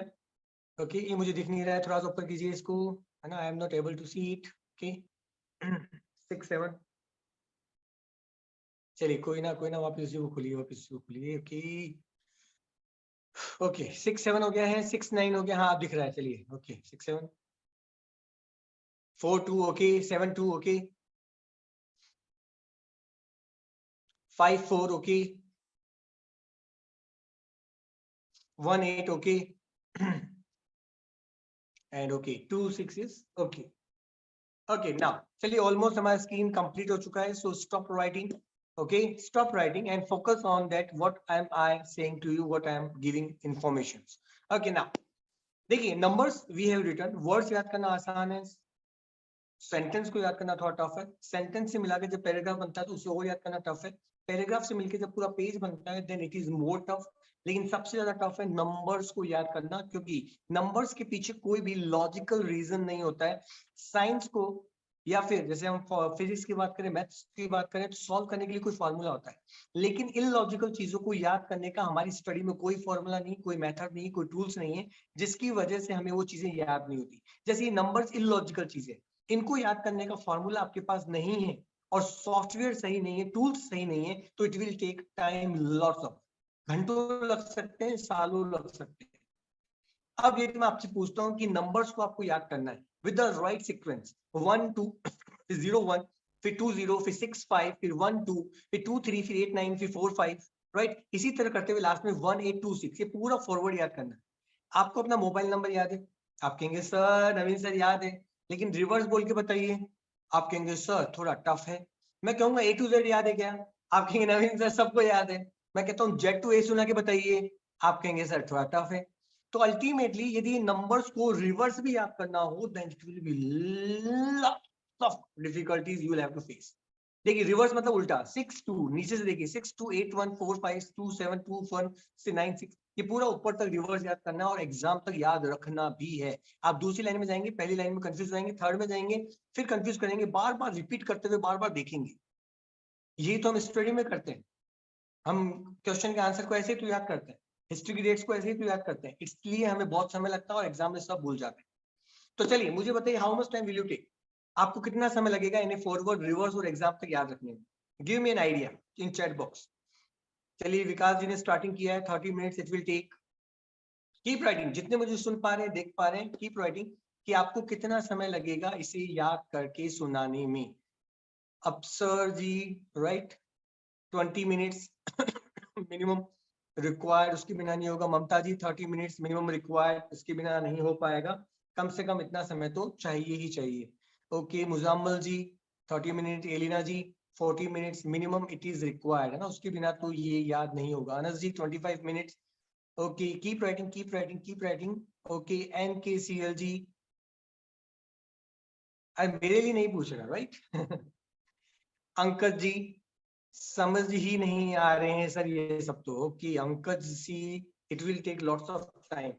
ओके ये मुझे दिख नहीं रहा है, थोड़ा सा ऊपर कीजिए इसको, है ना, I am not able to see it. Okay 67, चलिए कोई ना वापस इसी को खोलिए, ओके ओके 67 हो गया है, 69 हो गया, हाँ आप दिख रहा है, चलिए okay 67 42, okay 72, okay 54, okay 18, okay and okay 26 is okay. Okay now चलिए ऑलमोस्ट हमारा स्क्रीन कंप्लीट हो चुका है, so stop writing, okay stop writing and focus on that what am I saying to you, what I am giving informations. Okay now देखिए numbers we have written, words याद करना आसान है, sentence को याद करना थोड़ा टफ है, सेंटेंस से मिला के जब पैराग्राफ बनता है तो उसे और याद करना टफ है, पैराग्राफ से मिलके जब पूरा पेज बनता है then it is more tough. लेकिन सबसे ज्यादा टफ है नंबर्स को याद करना, क्योंकि नंबर्स के पीछे कोई भी लॉजिकल रीजन नहीं होता है। साइंस को या फिर जैसे हम फिजिक्स की बात करें, मैथ्स की बात करें, तो सॉल्व करने के लिए कोई फॉर्मूला होता है, लेकिन इलॉजिकल चीजों को याद करने का हमारी स्टडी में कोई फॉर्मूला नहीं, कोई मेथड नहीं, कोई टूल्स नहीं है, जिसकी वजह से हमें वो चीजें याद नहीं होती। जैसे ये नंबर्स इलॉजिकल चीजें, इनको याद करने का फॉर्मूला आपके पास नहीं है और सॉफ्टवेयर सही नहीं है, टूल्स सही नहीं है, तो it will take time, lots of, घंटों लग सकते हैं, सालों लग सकते हैं। अब ये मैं आपसे पूछता हूँ कि नंबर्स को आपको याद करना है विद द राइट सीक्वेंस, 1 2 फिर 0 1 फिर 2 0 फिर 6 5 फिर 1 2 फिर 2 3 फिर 8 9 फिर 4 5, राइट, इसी तरह करते हुए लास्ट में 1 8 2 6, ये पूरा फॉरवर्ड याद करना है। आपको अपना मोबाइल नंबर याद है, आप कहेंगे सर नवीन सर याद है, लेकिन रिवर्स बोल के बताइए, आप कहेंगे सर थोड़ा टफ है। मैं कहूंगा A to Z याद है क्या, आप कहेंगे नवीन सर सबको याद है। मैं कहता हूँ Z to A सुना के बताइए, आप कहेंगे सर थोड़ा टफ है। तो अल्टीमेटली यदि नंबर्स को रिवर्स भी याद करना हो then it will be lots of difficulties you will have to face. देखिए रिवर्स मतलब उल्टा, 6 2 नीचे से देखिए 6 2 8 1 4 5 2 7 2 1 से 9 6, ये पूरा ऊपर तक रिवर्स याद करना और एग्जाम तक याद रखना भी है। आप दूसरी लाइन में जाएंगे, पहली लाइन में कंफ्यूज हो जाएंगे, थर्ड में जाएंगे फिर कंफ्यूज करेंगे, बार बार रिपीट करते हुए बार बार देखेंगे। यही तो हम स्टडी में करते हैं, हम क्वेश्चन के आंसर को ऐसे ही तो याद करते हैं, हिस्ट्री की डेट्स को ऐसे ही तो याद करते हैं, इसलिए हमें बहुत समय लगता है और एग्जाम में सब भूल जाते हैं। तो चलिए मुझे बताइए how much time will you take, आपको कितना समय लगेगा इन्हें फॉरवर्ड रिवर्स और एग्जाम तक याद रखने में? Give me an idea in chat box. चलिए विकास जी ने स्टार्टिंग किया है, 30 minutes it will take. Keep writing, जितने मुझे सुन पा रहे हैं देख पा रहे हैं, कीप राइटिंग कि आपको कितना समय लगेगा इसे याद करके सुनाने में। अफसर जी राइट 20 मिनट्स मिनिमम रिक्वायर्ड, उसके बिना नहीं होगा। ममता जी 30 मिनट्स मिनिमम रिक्वायर्ड, उसके बिना नहीं हो पाएगा, कम से कम इतना समय तो चाहिए ही चाहिए। Okay Muzammil ji 30 minute, Alina ji 40 minutes minimum it is required है ना, उसके बिना तो ये याद नहीं होगा। Anas ji 25 minutes, okay keep writing keep writing keep writing, okay NKCL ji, अरे मेरे लिए नहीं पूछ रहा राइट अंकज जी समझ ही नहीं आ रहे हैं सर ये सब तो, okay Ankaj see it will take lots of time.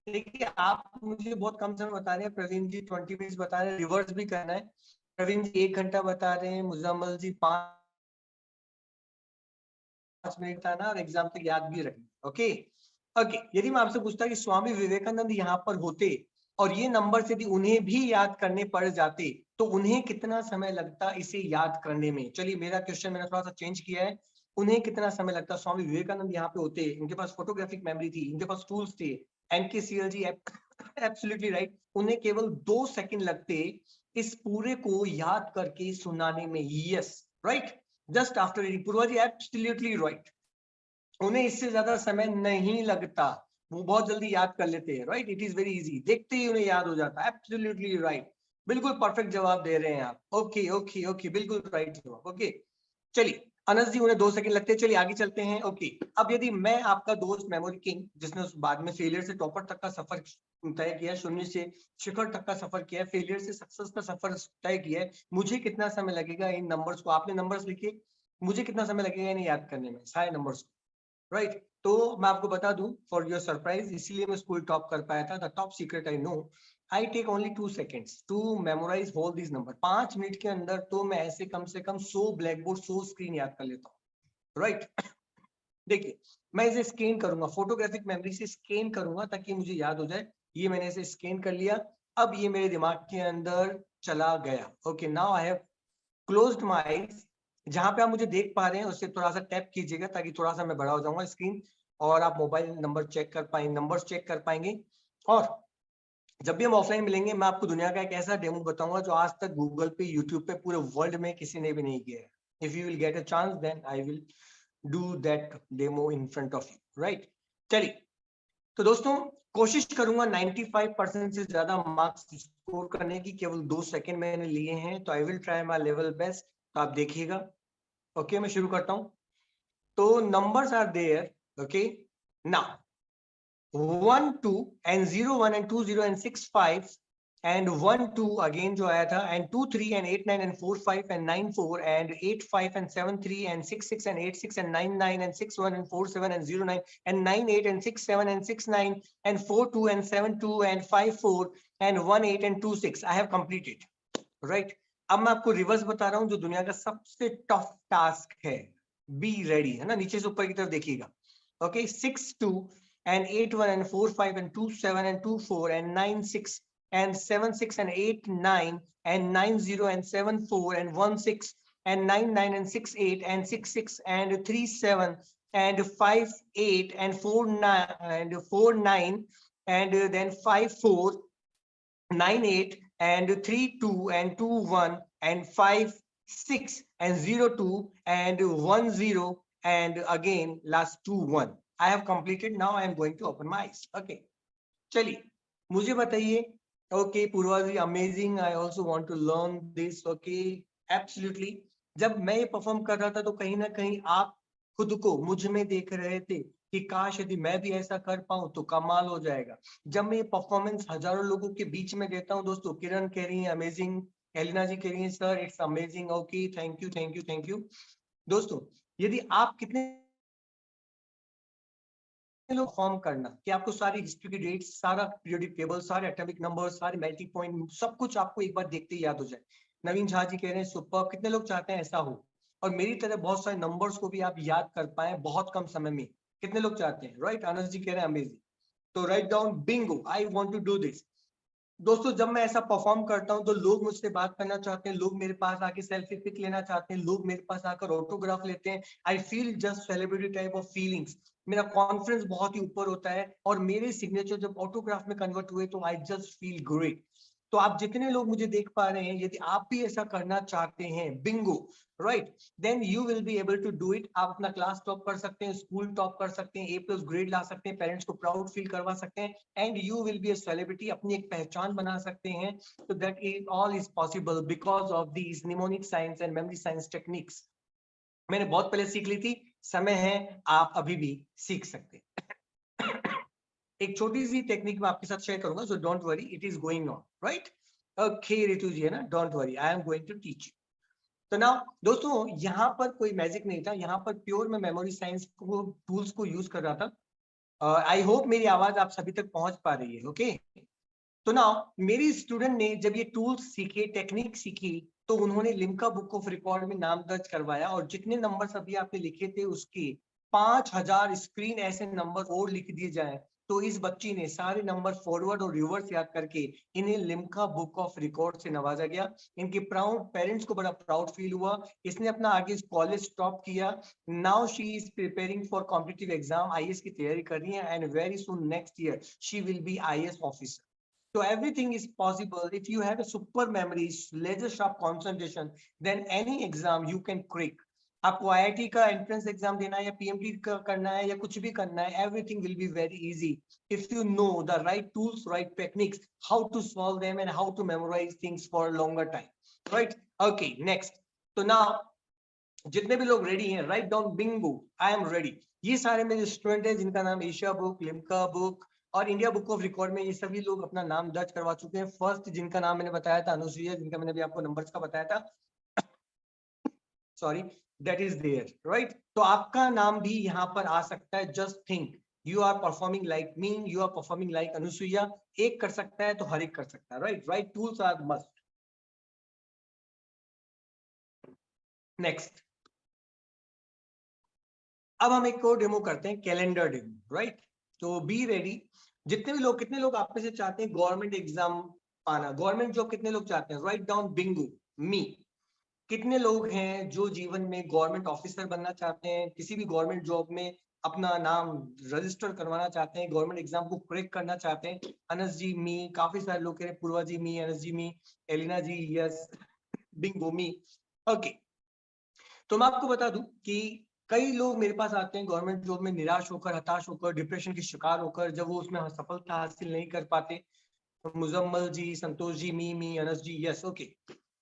देखिए आप मुझे बहुत कम समय बता रहे हैं, प्रवीण जी 20 मिनट्स बता रहे हैं, रिवर्स भी करना है, प्रवीण जी 1 घंटा बता रहे हैं, मुजम्मल जी 5 मिनट था ना, और एग्जाम तक याद भी रखें। ओके ओके, यदि मैं आपसे पूछता कि स्वामी विवेकानंद यहाँ पर होते और ये नंबर यदि उन्हें भी याद करने पड़ जाते तो उन्हें कितना समय लगता इसे याद करने में। चलिए मेरा क्वेश्चन मैंने थोड़ा सा चेंज किया है, उन्हें कितना समय लगता, स्वामी विवेकानंद यहाँ पे होते, इनके पास फोटोग्राफिक मेमोरी थी, इनके पास टूल्स थे, NKCL जी एब्सोल्युटली राइट, उन्हें केवल 2 सेकंड लगते इस पूरे को याद करके सुनाने में। Yes right, just after reading, Purva ji absolutely right, उन्हें इससे ज्यादा समय नहीं लगता, वो बहुत जल्दी याद कर लेते हैं right, it is very easy, देखते ही उन्हें याद हो जाता है। एब्सोल्युटली राइट, बिल्कुल परफेक्ट जवाब दे रहे हैं आप। ओके ओके ओके, बिल्कुल राइट जवाब। ओके चलिए अनस जी उन्हें 2 सेकंड लगते हैं, चलिए आगे चलते हैं। ओके अब यदि मैं आपका दोस्त मेमोरी किंग, जिसने उस बाद में फेलियर से टॉपर तक का सफर तय किया, शून्य से शिखर तक का सफर किया, फेलियर से सक्सेस का सफर तय किया है, मुझे कितना समय लगेगा इन नंबर्स को, आपने नंबर्स लिखे, मुझे कितना समय लगेगा इन्हें याद करने में, सारे नंबर्स को राइट। तो मैं आपको बता दूं फॉर योर सरप्राइज, इसीलिए मैं स्कूल टॉप कर पाया था, the top secret I know, I take only 2 seconds to memorize whole this number. 5 minute के अंदर तो मैं ऐसे कम से कम 100 ब्लैक बोर्ड 100 स्क्रीन याद कर लेता हूँ राइट देखिए मैं इसे स्कैन करूंगा, फोटोग्राफिक मेमोरी से स्कैन करूंगा ताकि मुझे याद हो जाए। ये मैंने इसे स्कैन कर लिया, अब ये मेरे दिमाग के अंदर चला गया। Okay now I have closed my eyes, जहां पे आप मुझे देख पा रहे हैं उससे थोड़ा सा टैप कीजिएगा ताकि थोड़ा सा मैं बड़ा हो जाऊंगा स्क्रीन, और आप मोबाइल नंबर चेक कर पाएंगे, नंबर्स चेक कर पाएंगे। और जब भी हम ऑफलाइन मिलेंगे मैं आपको दुनिया का एक ऐसा डेमो बताऊंगा जो आज तक गूगल पे, यूट्यूब पे, पूरे वर्ल्ड में किसी ने भी नहीं किया है। If you will get a chance then I will do that demo in front of you right. चलिए तो दोस्तों कोशिश करूंगा 95% से ज्यादा मार्क्स स्कोर करने की, केवल 2 सेकंड मैंने लिए हैं, तो I will try my level best, तो आप देखिएगा। ओके मैं शुरू करता हूं। तो numbers are there, okay now 1 2 and 0 1 and 2 0 and 6 5 and 1 2 again जो आया था, and 2 3 and 8 9 and 4 5 and 9 4 and 8 5 and 7 3 and 6 6 and 8 6 and 9 9 and 6 1 and 4 7 and 0 9 and 9 8 and 6 7 and 6 9 and 4 2 and 7 2 and 5 4 and 1 8 and 2 6 I have completed right। अब मैं आपको reverse बता रहा हूं जो दुनिया का सबसे टफ टास्क है, बी रेडी है ना, नीचे से ऊपर की तरफ देखिएगा। Okay 6 2 and 8 1 and 4 5 and 2 7 and 2 4 and 9 6 and 7 6 and 8 9 and 9 0 and 7 4 and 1 6 and 9 9 and 6 8 and 6 6 and 3 7 and 5 8 and 4 9 and 4 9 and then 5 4 9 8 and 3 2 and 2 1 and 5 6 and 0 2 and 1 0 and again last 2 1 I have completed, now I am going to open my eyes. Okay चलिए मुझे बताइए। Okay Purva ji amazing, I also want to learn this. Okay absolutely, जब मैं ये perform कर रहा था तो कहीं ना कहीं आप खुद को मुझ में देख रहे थे कि काश यदि मैं भी ऐसा कर पाऊं तो कमाल हो जाएगा। जब मैं ये परफॉर्मेंस हजारों लोगों के बीच में देता हूं दोस्तों, किरण कह रही है अमेजिंग, एलिना जी कह रही है sir it's amazing. Okay thank you thank you thank you. दोस्तों यदि आप कितने लोग फॉर्म करना कि आपको सारी हिस्ट्री की डेट, सारा पीरियोडिक टेबल, सारे एटॉमिक नंबर, सारे मेल्टिंग पॉइंट, सब कुछ आपको एक बार देखते ही याद हो जाए। नवीन झा जी कह रहे हैं सुपर, कितने लोग चाहते हैं ऐसा हो और मेरी तरह बहुत सारे नंबर्स को भी आप याद कर पाए बहुत कम समय में, कितने लोग चाहते हैं राइट। आनंद जी कह रहे हैं अमेजिंग, तो write down bingo I want to do this. दोस्तों जब मैं ऐसा परफॉर्म करता हूं तो लोग मुझसे बात करना चाहते हैं, लोग मेरे पास आके सेल्फी पिक लेना चाहते हैं, लोग मेरे पास आकर ऑटोग्राफ लेते हैं। I feel just celebrity type of feelings, मेरा कॉन्फिडेंस बहुत ही ऊपर होता है और मेरे सिग्नेचर जब ऑटोग्राफ में कन्वर्ट हुए तो आई जस्ट फील ग्रेट। तो आप जितने लोग मुझे देख पा रहे हैं, यदि आप भी ऐसा करना चाहते हैं, bingo, right, then you will be able to do it. आप अपना क्लास टॉप कर सकते हैं, स्कूल टॉप कर सकते हैं, A+ ग्रेड ला सकते हैं, पेरेंट्स को प्राउड फील करवा सकते हैं, and you will be a celebrity, अपनी एक पहचान बना सकते हैं। तो that is all is possible because of these mnemonic science and memory science techniques. मैंने बहुत पहले सीख ली थी, समय है, आप अभी भी सीख सकते हैं। एक छोटी सी टेक्निक मैं आपके साथ शेयर करूंगा, so don't worry, it is going on, right. Okay Ritu ji, है ना, don't worry, I am going to teach you. तो ना दोस्तों, यहाँ पर कोई मैजिक नहीं था, यहाँ पर प्योर मैं मेमोरी साइंस को टूल्स को यूज कर रहा था। आई होप मेरी आवाज आप सभी तक पहुंच पा रही है। ओके तो ना मेरी स्टूडेंट ने जब ये टूल्स सीखे, टेक्निक सीखी, तो उन्होंने लिम्का बुक ऑफ रिकॉर्ड में नाम दर्ज करवाया, और जितने नंबर अभी आपने लिखे थे उसके 5000 स्क्रीन ऐसे नंबर और लिख दिए जाए, तो इस बच्ची ने सारे नंबर फॉरवर्ड और रिवर्स याद करके इन्हें लिम्का बुक ऑफ रिकॉर्ड से नवाजा गया। इनके प्राउड पेरेंट्स को बड़ा प्राउड फील हुआ। इसने अपना आगे कॉलेज टॉप किया। Now she is preparing for competitive exam, IAS की तैयारी कर रही है, and very soon next year she will be IAS officer. So everything is possible if you have a super memory, laser sharp concentration, then any exam you can crack. आपको IIT का entrance exam देना है या PMT का करना है या कुछ भी करना है, everything will be very easy if you know the right tools, right techniques, how to solve them and how to memorize things for a longer time, right? Okay, next. तो now जितने भी लोग रेडी हैं, right down bingo, I am ready. ये सारे मेरे student हैं जिनका नाम एशिया बुक, लिम्का बुक और इंडिया बुक ऑफ रिकॉर्ड में ये सभी लोग अपना नाम दर्ज करवा चुके हैं। फर्स्ट जिनका नाम मैंने बताया था अनुसुईया, जिनका मैंने भी आपको नंबर्स का बताया था, sorry, that is there, right. तो आपका नाम भी यहाँ पर आ सकता है। Just think, you are performing like me, you are performing like Anusuiya. एक कर सकता है तो हर एक कर सकता है, right. Right tools are must. Next, अब हम एक और डेमो करते हैं, कैलेंडर डेमो, राइट। तो बी रेडी। जितने भी लोग, कितने लोग आप में से चाहते हैं गवर्नमेंट एग्जाम पाना, गवर्नमेंट जॉब कितने लोग चाहते हैं, राइट डाउन बिंगो, मी। कितने लोग हैं जो जीवन में गवर्नमेंट ऑफिसर बनना चाहते हैं, किसी भी गवर्नमेंट जॉब में अपना नाम रजिस्टर करवाना चाहते हैं, गवर्नमेंट एग्जाम को क्रैक करना चाहते हैं। अनस जी, मी। काफी सारे लोग कह रहे हैं, पूर्वा जी मी, अनस जी मी, एलिना जी यस, बिंगो मी। ओके, तो मैं आपको बता दूं कि कई लोग मेरे पास आते हैं गवर्नमेंट जॉब में निराश होकर, हताश होकर, डिप्रेशन के शिकार होकर, जब वो उसमें सफलता हासिल नहीं कर पाते। तो मुजम्मल जी, संतोष जी, मी, अनस जी यस, ओके।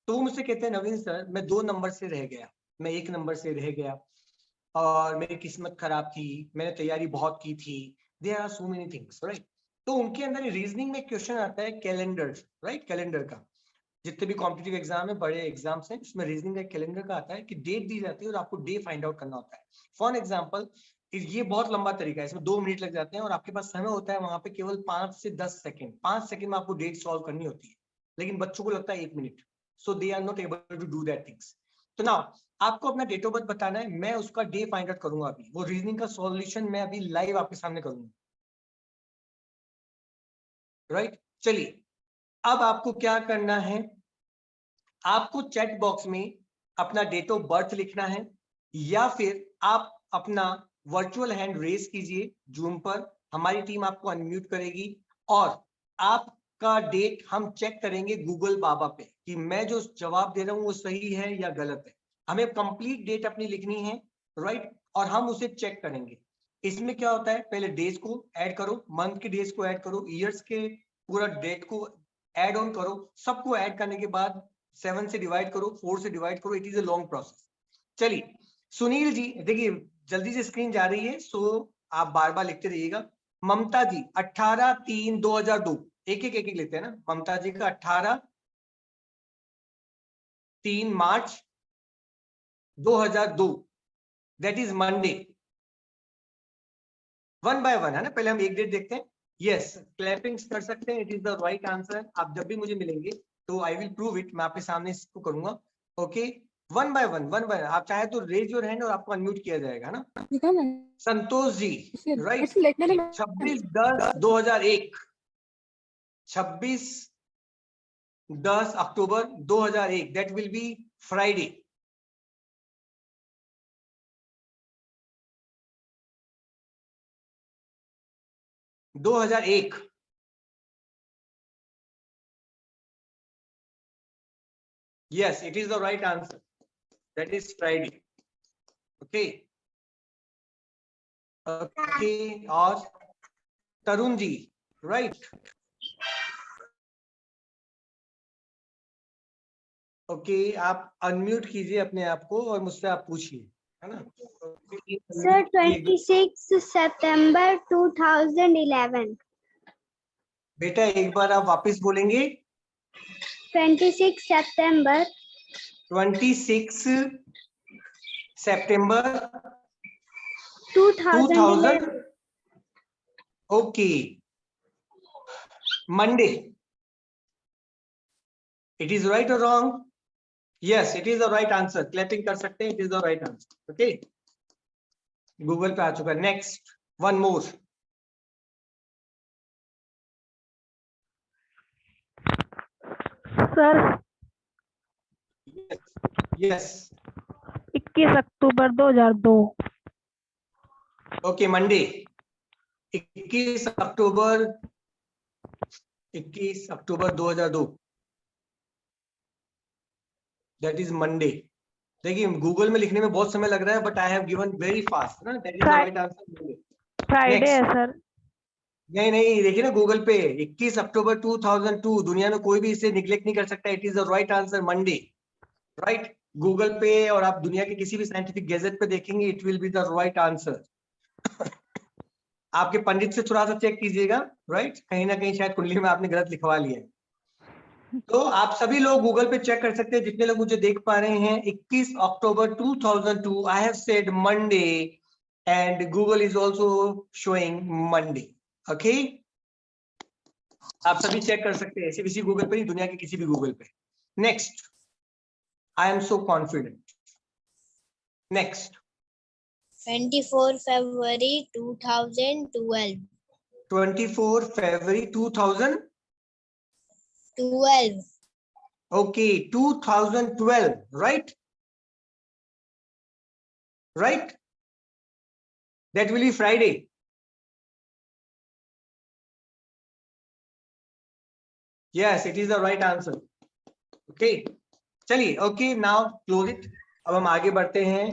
तो वो मुझसे कहते हैं, नवीन सर मैं 2 नंबर से रह गया, मैं 1 नंबर से रह गया, और मेरी किस्मत खराब थी, मैंने तैयारी बहुत की थी। There are so many things, right. तो उनके अंदर रीजनिंग में क्वेश्चन आता है कैलेंडर, राइट, कैलेंडर का। जितने भी कॉम्पिटिटिव एग्जाम है, बड़े एग्जाम्स हैं, उसमें रीजनिंग का कैलेंडर का आता है कि डेट दी जाती है और आपको डे फाइंड आउट करना होता है। फॉर एग्जांपल, ये बहुत लंबा तरीका है, इसमें 2 मिनट लग जाते हैं और आपके पास समय होता है वहां पे केवल 5 से 10 सेकंड। 5 सेकंड में आपको डेट सॉल्व करनी होती है, लेकिन बच्चों को लगता है 1 minute. So they are not able to do that things. तो नाउ आपको अपना डेट ऑफ बर्थ बताना है, मैं उसका डे फाइंड आउट करूंगा। अभी वो रीजनिंग का सॉल्यूशन मैं अभी लाइव आपके सामने करूंगा, राइट। चलिए, अब आपको क्या करना है, आपको चैट बॉक्स में अपना डेट ऑफ बर्थ लिखना है, या फिर आप अपना वर्चुअल हैंड रेज कीजिए जूम पर, हमारी टीम आपको अनम्यूट करेगी और आपका डेट हम चेक करेंगे गूगल बाबा पे कि मैं जो जवाब दे रहा हूं वो सही है या गलत है। हमें कंप्लीट डेट अपनी लिखनी है, राइट, और हम उसे चेक करेंगे। इसमें क्या होता है, पहले डेज को ऐड करो, मंथ के डेज को ऐड करो, ईयर्स के पूरा डेट को ऐड ऑन करो, सबको ऐड करने के बाद 7 से डिवाइड करो, 4 से डिवाइड करो। It is a long process. चलिए, सुनील जी देखिए जल्दी से स्क्रीन जा रही है, सो आप बार बार लिखते रहिएगा। ममता जी 18/3/2002, एक एक लेते हैं ना। ममता जी का 18/3/2002, दैट इज मंडे। 1 बाय 1 है ना, पहले हम एक डेट देखते हैं। यस, क्लैपिंग्स कर सकते हैं, it is the right answer. आप जब भी मुझे मिलेंगे तो आई विल प्रूव इट, मैं आपके सामने इसको करूंगा। ओके, 1 बाय 1, 1 बाय, आप चाहे तो रेज योर हैंड और आपको अनम्यूट किया जाएगा ना। Santosh ji, right, 26/10/2001, 26/10/2001, that will be Friday. Yes, it is the right answer. That is Friday. Okay. Okay. और तरुण जी, right? Okay, आप अनम्यूट कीजिए अपने आप को और मुझसे आप पूछिए, है ना? Sir, 26 September 2011. बेटा एक बार आप वापस बोलेंगे. 26 September 26 September 2011. 2000. Okay. Monday. It is right or wrong? Yes, it is the right answer. Clapping कर सकते हैं. It is the right answer. Okay. Google पे आ चुका है. Next, one more. Sir Yes. 21 October 2002. Okay, Monday. 21 October 2002. That is Monday. देखिए Google में लिखने में बहुत समय लग रहा है, but I have given very fast ना. That is the right answer. Friday है सर. नहीं देखिए ना गूगल पे 21 अक्टूबर 2002. दुनिया में कोई भी इसे निग्लेक्ट नहीं कर सकता. It is the right answer, Monday. Right, Google पे और आप दुनिया के किसी भी साइंटिफिक गैजेट पे देखेंगे, it will be the right answer. आपके पंडित से थोड़ा सा चेक कीजिएगा. राइट, कहीं ना कहीं शायद कुंडली में आपने गलत लिखवा लिया है. तो आप सभी लोग गूगल पे चेक कर सकते हैं, जितने लोग मुझे देख पा रहे हैं. 21 October 2002. I have said Monday and Google is also showing Monday. Okay, आप सभी चेक कर सकते हैं किसी गूगल पे, दुनिया के किसी भी गूगल पे. Next, I am so confident. Next, 24 February 2012. 24 February 2012. 12. Okay, 2012, right? Right? That will be Friday. Yes, it is the right answer. Okay, चलिए. Okay, now close it. अब हम आगे बढ़ते हैं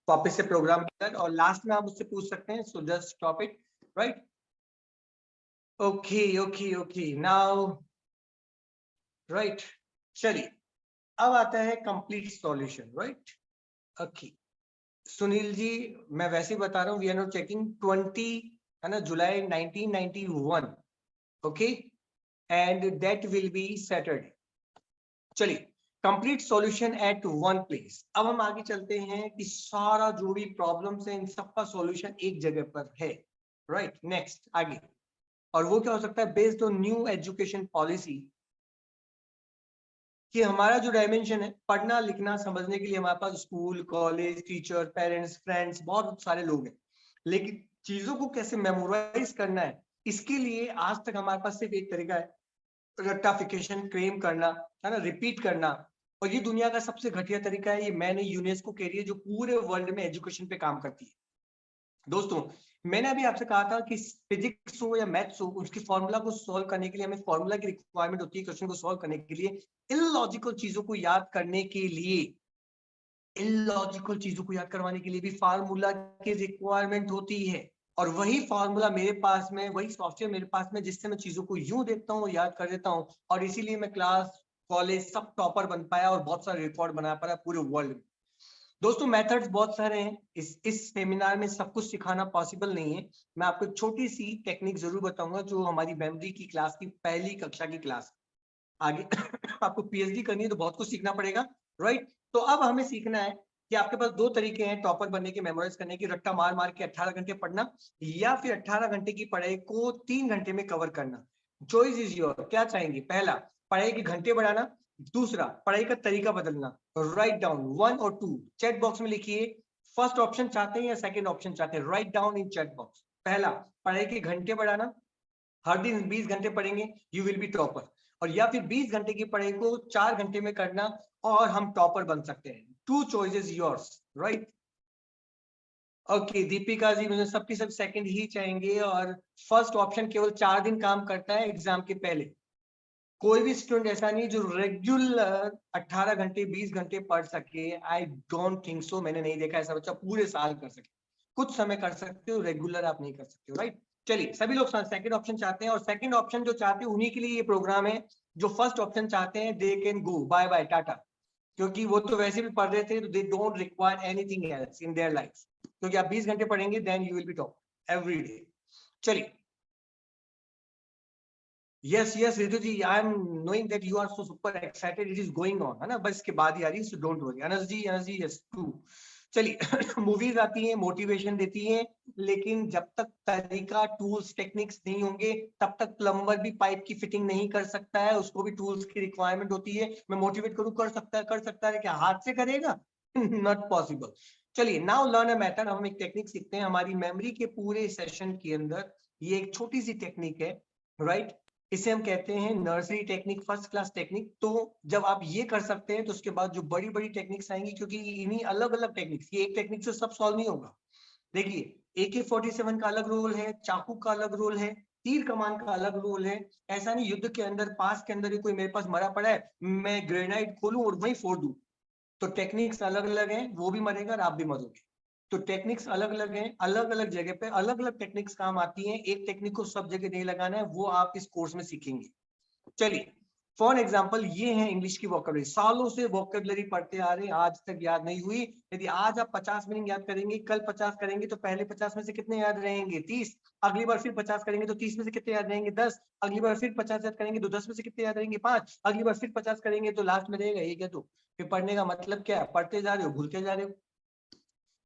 वापस से प्रोग्राम की तरफ, और लास्ट में आप मुझसे पूछ सकते हैं. So just stop it, right? Okay. Now, right. चलिए, अब आता है complete solution. Right, okay. Sunil ji, मैं वैसे ही बता रहा हूँ, वी आर नॉट चेकिंग. 20 है ना, जुलाई 1991. Okay, and that will be Saturday. चलिए, complete solution at one place. अब हम आगे चलते हैं कि सारा जो भी प्रॉब्लम्स है इन सबका सॉल्यूशन एक जगह पर है. राइट, नेक्स्ट आगे. और वो क्या हो सकता है? Based on new education policy, कि हमारा जो डायमेंशन है पढ़ना लिखना समझने के लिए हमारे पास school, college, teacher, parents, friends, बहुत सारे लोग हैं. लेकिन चीजों को कैसे मेमोराइज करना है, इसके लिए आज तक हमारे पास सिर्फ एक तरीका है, रट्टाफिकेशन, क्लेम करना, है ना, रिपीट करना. और ये दुनिया का सबसे घटिया तरीका है. ये मैंने यूनेस्को कह रही है, जो पूरे वर्ल्ड में एजुकेशन पे काम करती है. दोस्तों, मैंने अभी आपसे कहा था कि फिजिक्स हो या मैथ्स हो, उसकी फॉर्मूला को सॉल्व करने के लिए हमें फॉर्मूला की रिक्वायरमेंट होती है. क्वेश्चन को सॉल्व करने के लिए इलॉजिकल चीजों को याद करने के लिए, इलॉजिकल चीजों को याद करवाने के लिए भी फार्मूला की रिक्वायरमेंट होती है. और वही फार्मूला मेरे पास में, वही सॉफ्टवेयर मेरे पास में, जिससे मैं चीजों को यूं देखता हूँ, याद कर देता हूँ. और इसीलिए मैं क्लास, कॉलेज सब टॉपर बन पाया और बहुत सारे रिकॉर्ड बना पाया पूरे वर्ल्ड में. दोस्तों, मेथड्स बहुत सारे हैं. इस सेमिनार में सब कुछ सिखाना पॉसिबल नहीं है. मैं आपको एक छोटी सी टेक्निक जरूर बताऊंगा, जो हमारी मेमोरी की क्लास की पहली कक्षा की क्लास. आगे आपको पीएचडी करनी है तो बहुत कुछ सीखना पड़ेगा. राइट, तो अब हमें सीखना है कि आपके पास दो तरीके हैं टॉपर बनने के, मेमोराइज करने की. रट्टा मार मार के 18 घंटे पढ़ना, या फिर 18 घंटे की पढ़ाई को 3 घंटे में कवर करना. Choice is your. क्या चाहेंगे? पहला, पढ़ाई के घंटे बढ़ाना. दूसरा, पढ़ाई का तरीका बदलना. राइट डाउन 1 और 2 चैट बॉक्स में लिखिए. फर्स्ट ऑप्शन चाहते हैं या सेकंड ऑप्शन चाहते हैं? राइट डाउन इन चैट बॉक्स. पहला, पढ़ाई के घंटे बढ़ाना. हर दिन 20 घंटे पढ़ेंगे, यू विल बी टॉपर. और या फिर 20 घंटे की पढ़ाई को 4 घंटे में करना और हम टॉपर बन सकते हैं. 2 choices yours. Right, okay. Deepika ji, मुझे सबकी सब सेकंड ही चाहेंगे, और फर्स्ट ऑप्शन केवल 4 दिन काम करता है एग्जाम के पहले. कोई भी स्टूडेंट ऐसा नहीं जो रेगुलर 18 घंटे 20 घंटे पढ़ सके, आई डोंट थिंक सो, मैंने नहीं देखा ऐसा बच्चा पूरे साल कर सके। कुछ समय कर सकते हो, रेगुलर आप नहीं कर सकते हो, राइट। चलिए सभी लोग सेकंड ऑप्शन चाहते हैं, और सेकंड ऑप्शन जो चाहते हैं उन्हीं के लिए ये प्रोग्राम है। जो फर्स्ट ऑप्शन चाहते हैं they can go, bye bye टाटा, क्योंकि वो तो वैसे भी पढ़ रहे थे, तो they don't require anything else in their life, क्योंकि आप 20 घंटे पढ़ेंगे then you will be top every day. चलिए, yes yes Ritu ji, I am knowing that you are so super excited, it is going on, है ना, बस इसके बाद ही आ रही है, so don't worry. Anas ji yes too. चलिए मूवीज आती हैं, मोटिवेशन देती हैं, लेकिन जब तक तरीका, टूल्स, टेक्निक्स नहीं होंगे तब तक प्लम्बर भी पाइप की फिटिंग नहीं कर सकता है, उसको भी टूल्स की रिक्वायरमेंट होती है। मैं मोटिवेट करूं, कर सकता है क्या हाथ से करेगा? Not possible. चलिए नाउ लर्न अ मेथड, हम एक टेक्निक सीखते हैं हमारी मेमोरी के पूरे सेशन के अंदर। ये एक छोटी सी टेक्निक है, राइट। इसे हम कहते हैं nursery technique, first class technique. तो जब आप ये कर सकते हैं तो उसके बाद जो बड़ी बड़ी टेक्निक्स आएंगी, क्योंकि इन्हीं अलग अलग टेक्निक्स, ये एक टेक्निक से सब सॉल्व नहीं होगा। देखिए AK-47 का अलग रोल है, चाकू का अलग रोल है, तीर कमान का अलग रोल है। ऐसा नहीं युद्ध के अंदर, पास के अंदर ही कोई मेरे पास मरा पड़ा है, मैं ग्रेनाइड खोलूं और वहीं फोड़ दूं। तो टेक्निक्स अलग अलग हैं, वो भी मरेगा और आप भी मरोगे। तो टेक्निक्स अलग अलग हैं, अलग अलग जगह पे अलग अलग टेक्निक्स काम आती हैं। एक टेक्निक को सब जगह नहीं लगाना है, वो आप इस कोर्स में सीखेंगे। चलिए फॉर एग्जाम्पल, ये है इंग्लिश की वोकेबलरी। सालों से वोकेबलरी पढ़ते आ रहे हैं, आज तक याद नहीं हुई। यदि आज आप 50 मीनिंग याद करेंगे, कल 50 करेंगे, तो पहले 50 में से कितने याद रहेंगे? 30। अगली बार फिर 50 करेंगे तो 30 में से कितने याद रहेंगे? 10। अगली बार फिर 50 याद करेंगे तो 10 में से कितने याद रहेंगे? 5। अगली बार फिर 50 करेंगे तो लास्ट में रहेगा 1 या 2। फिर पढ़ने का मतलब क्या है? पढ़ते जा रहे हो, भूलते जा रहे हो।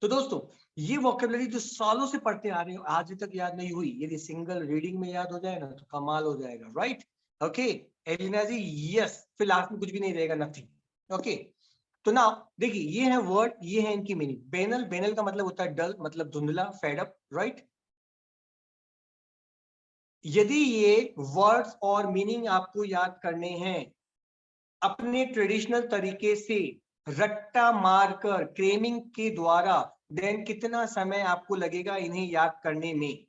तो दोस्तों, ये वोकेबलरी जो सालों से पढ़ते आ रहे हो, आज तक याद नहीं हुई, यदि सिंगल रीडिंग में याद हो जाए ना तो कमाल हो जाएगा, राइट। ओके एलिना जी, यस, फिर लास्ट में कुछ भी नहीं रहेगा, नथिंग। ओके, तो ना देखिए, ये है वर्ड, ये है इनकी मीनिंग। बेनल, बेनल का मतलब होता है डल, मतलब धुंधला, फेड अप, राइट। यदि ये वर्ड्स और मीनिंग आपको याद करने हैं अपने ट्रेडिशनल तरीके से, रट्टा मारकर, क्रेमिंग के द्वारा, देन कितना समय आपको लगेगा इन्हें याद करने में?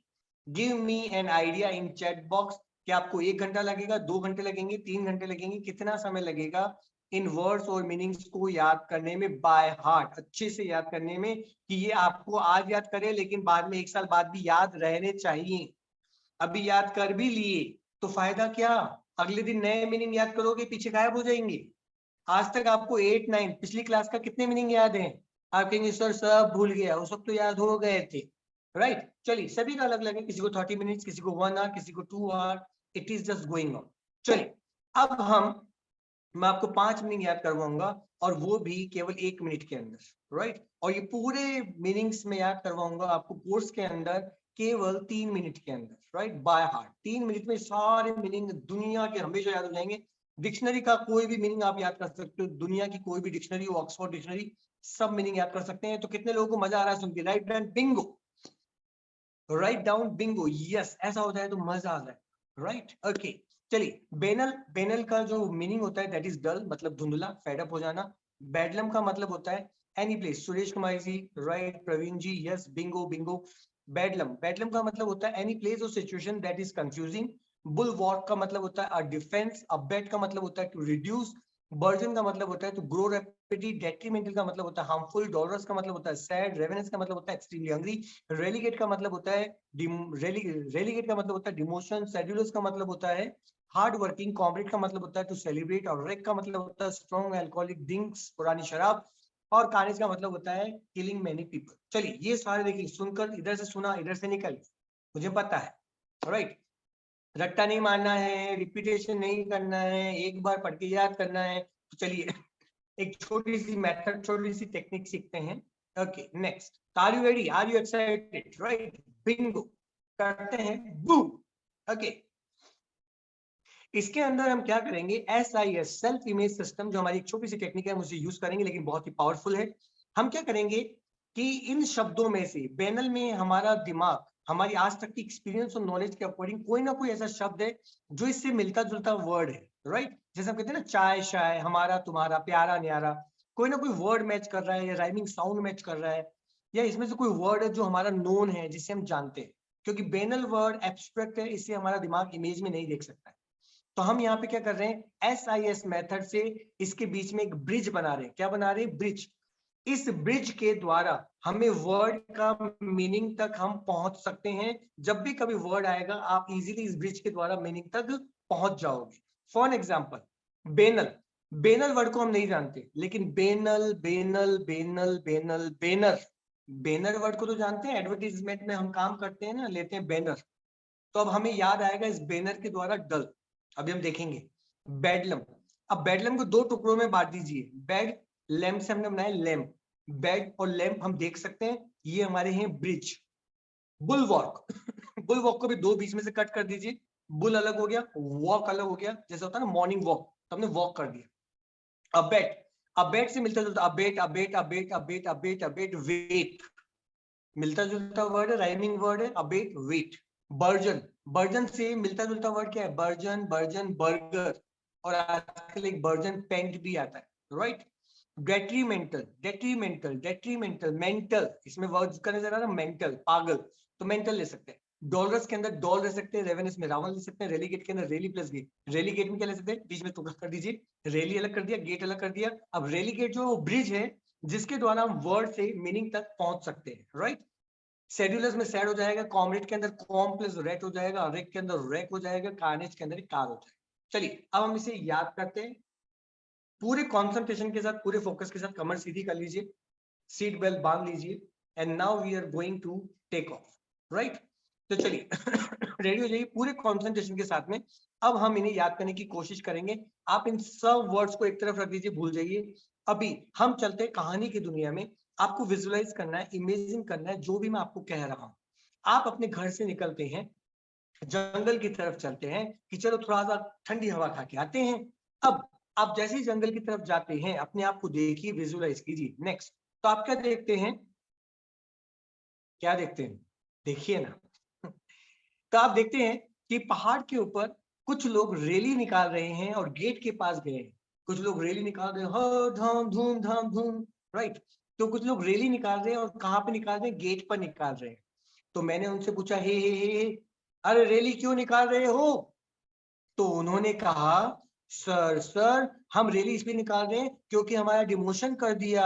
Give me an idea in chat box. क्या आपको 1 घंटा लगेगा, 2 घंटे लगेंगे, 3 घंटे लगेंगे? कितना समय लगेगा इन वर्ड्स और मीनिंग्स को याद करने में, बाय हार्ट, अच्छे से याद करने में, कि ये आपको आज याद करे लेकिन बाद में 1 साल बाद भी याद रहने चाहिए। अभी याद कर भी लिए तो फायदा क्या? अगले दिन नए मीनिंग याद करोगे, पीछे गायब हो जाएंगे। आज तक आपको 8, 9 पिछली क्लास का कितने मीनिंग याद हैं? आप कहेंगे सर सब भूल गया, उस वक्त तो याद हो गए थे, राइट। चलिए सभी का अलग अलग है, किसी को 30 मिनट्स, किसी को 1 आवर, किसी को 2 hour, it is just going on. चलिए अब मैं आपको 5 मीनिंग याद करवाऊंगा, और वो भी केवल 1 मिनट के अंदर, राइट। और ये पूरे मीनिंग्स में याद करवाऊंगा आपको कोर्स के अंदर केवल 3 मिनट के अंदर, राइट, बाय हार्ट। 3 मिनट में सारे मीनिंग दुनिया के हमेशा याद हो जाएंगे। डिक्शनरी का कोई भी मीनिंग आप याद कर सकते हो, दुनिया की कोई भी डिक्शनरी हो, ऑक्सफोर्ड डिक्शनरी, सब मीनिंग याद कर सकते हैं। तो कितने लोगों को मजा आ रहा है सुन के? Right down Bingo, right down Bingo, yes, ऐसा हो जाए तो मजा आ जाए, राइट। ओके चलिए, बेनल, बेनल का जो मीनिंग होता है दैट इज डल, मतलब धुंधला, फेडअप हो जाना। बेडलम का मतलब होता है any place. Suresh Kumar ji, right, Praveen ji, yes, Bingo Bingo. बेडलम, बेडलम का मतलब होता है एनी प्लेस और सिचुएशन दैट इज कंफ्यूजिंग। बुलवॉर्क का मतलब होता है अ डिफेंस। अबेट का मतलब होता है टू रिड्यूस। बर्जन का मतलब होता है टू ग्रो रैपिडली। डेट्रीमेंटल का मतलब होता है हार्मफुल। डॉलर्स का मतलब होता है सैड। रेवेनेंस का मतलब होता है एक्सट्रीमली हंग्री। रेलीगेट का मतलब होता है रेलीगेट का मतलब होता है डिमोशन। सेड्यूलस का मतलब होता है हार्ड वर्किंग। कॉम्रेड का मतलब होता है टू सेलिब्रेट। और रेक का मतलब होता है स्ट्रॉन्ग अल्कोहलिक ड्रिंक्स, पुरानी शराब। और कार्नेज का मतलब होता है किलिंग मेनी पीपल। चलिए ये सारे देखिए, सुनकर इधर से सुना, इधर से निकल, मुझे पता है, राइट। रट्टा नहीं मारना है, रिपीटेशन नहीं करना है, एक बार पढ़ के याद करना है। तो चलिए एक छोटी सी मेथड, छोटी सी टेक्निक सीखते हैं। Okay next, are you ready? Are you excited? Right, bingo करते हैं, बू। ओके, इसके अंदर हम क्या करेंगे? SIS, सेल्फ इमेज सिस्टम, जो हमारी एक छोटी सी टेक्निक है, हम उसे यूज करेंगे, लेकिन बहुत ही पावरफुल है। हम क्या करेंगे कि इन शब्दों में से, बेनल में हमारा दिमाग, हमारी आज तक की एक्सपीरियंस और नॉलेज के अकॉर्डिंग कोई ना कोई ऐसा शब्द है जो इससे मिलता जुलता वर्ड है, राइट। जैसे हम कहते हैं ना, चाय शाय, हमारा तुम्हारा, प्यारा न्यारा, कोई ना कोई वर्ड मैच कर रहा है, या राइमिंग साउंड मैच कर रहा है, या इसमें से कोई वर्ड है जो हमारा नोन है, जिसे हम जानते हैं। क्योंकि बेनल वर्ड एब्स्ट्रैक्ट है, इससे हमारा दिमाग इमेज में नहीं देख सकता है। तो हम यहाँ पे क्या कर रहे हैं, SIS मेथड से इसके बीच में एक ब्रिज बना रहे हैं। क्या बना रहे हैं? ब्रिज। इस ब्रिज के द्वारा हमें वर्ड का मीनिंग तक हम पहुंच सकते हैं। जब भी कभी वर्ड आएगा आप इजीली इस ब्रिज के द्वारा मीनिंग तक पहुंच जाओगे। For example banal, banal word को हम नहीं जानते, लेकिन banal banal banal banal banner, banner word को तो जानते हैं, एडवर्टीजमेंट में हम काम करते हैं ना, लेते हैं बैनर। तो अब हमें याद आएगा इस बैनर के द्वारा डल। अभी हम देखेंगे बेडलम। अब बेडलम को दो टुकड़ों में बांट दीजिए। बेड लैम्प से हमने बनाया लैम्प, बेड और लैम्प हम देख सकते हैं ये हमारे हैं ब्रिज। बुलवॉक बुलवॉक को भी दो बीच में से कट कर दीजिए। बुल अलग हो गया, वॉक अलग हो गया। जैसे होता है ना मॉर्निंग वॉक, तो हमने वॉक कर दिया। अबेट, अबेट से मिलता जुलता abate abate abate abate abate abate wait, मिलता जुलता वर्ड है, राइमिंग वर्ड है अबेट वेट। बर्जन, बर्जन से मिलता जुलता वर्ड क्या है? बर्जन बर्जन बर्गर, और आजकल एक बर्जन पेंट भी आता है, right. Detrimental, detrimental detrimental mental, इसमें वर्ड्स का नजर आ रहा है मेंटल पागल, तो मेंटल ले सकते हैं। डॉलर्स के अंदर डॉल रह सकते हैं, रेवेन्यूस में रावण ले सकते हैं, रेलीगेट के अंदर रेली प्लस गेट, रेलीगेट में क्या ले सकते हैं? बीच में टुकड़ा कर दीजिए, रेली अलग कर दिया, गेट अलग कर दिया। अब रेलीगेट जो ब्रिज है जिसके द्वारा हम वर्ड से मीनिंग तक पहुंच सकते हैं, राइट। शेड्यूलर्स में सैड हो जाएगा, कॉमरेड के अंदर कॉम प्लस रेट हो जाएगा, रेक के अंदर रैक हो जाएगा, कार्नेज के अंदर कार हो जाएगा। चलिए अब हम इसे याद करते हैं पूरे कॉन्सेंट्रेशन के साथ, पूरे फोकस के साथ। कमर सीधी कर लीजिए, सीट बेल्ट बांध लीजिए, and now we are going to take off, right. तो चलिए रेडी हो जाइए पूरे कॉन्सेंट्रेशन के साथ में। अब हम इन्हें याद करने की कोशिश करेंगे। आप इन सब वर्ड्स को एक तरफ रख दीजिए, भूल जाइए। अभी हम चलते हैं कहानी की दुनिया में। आपको विजुअलाइज करना है, इमेजिन करना है जो भी मैं आपको कह रहा हूं। आप अपने घर से निकलते हैं, जंगल की तरफ चलते हैं कि चलो थोड़ा सा ठंडी हवा खा के आते हैं। अब आप जैसे ही जंगल की तरफ जाते हैं अपने आप को देखिए, विजुअलाइज कीजिए। नेक्स्ट, तो आप क्या देखते हैं? क्या देखते हैं? देखिए ना तो आप देखते हैं कि पहाड़ के ऊपर कुछ लोग रैली निकाल रहे हैं और गेट के पास गए हैं। कुछ लोग रैली निकाल रहे हैं, हो धाम धूम धाम धूम, राइट। तो कुछ लोग रैली निकाल रहे हैं और कहाँ पे निकाल रहे हैं? गेट पर निकाल रहे हैं। तो मैंने उनसे पूछा, हे अरे रैली क्यों निकाल रहे हो? तो उन्होंने कहा, सर सर हम रैली इसलिए निकाल रहे हैं क्योंकि हमारा डिमोशन कर दिया।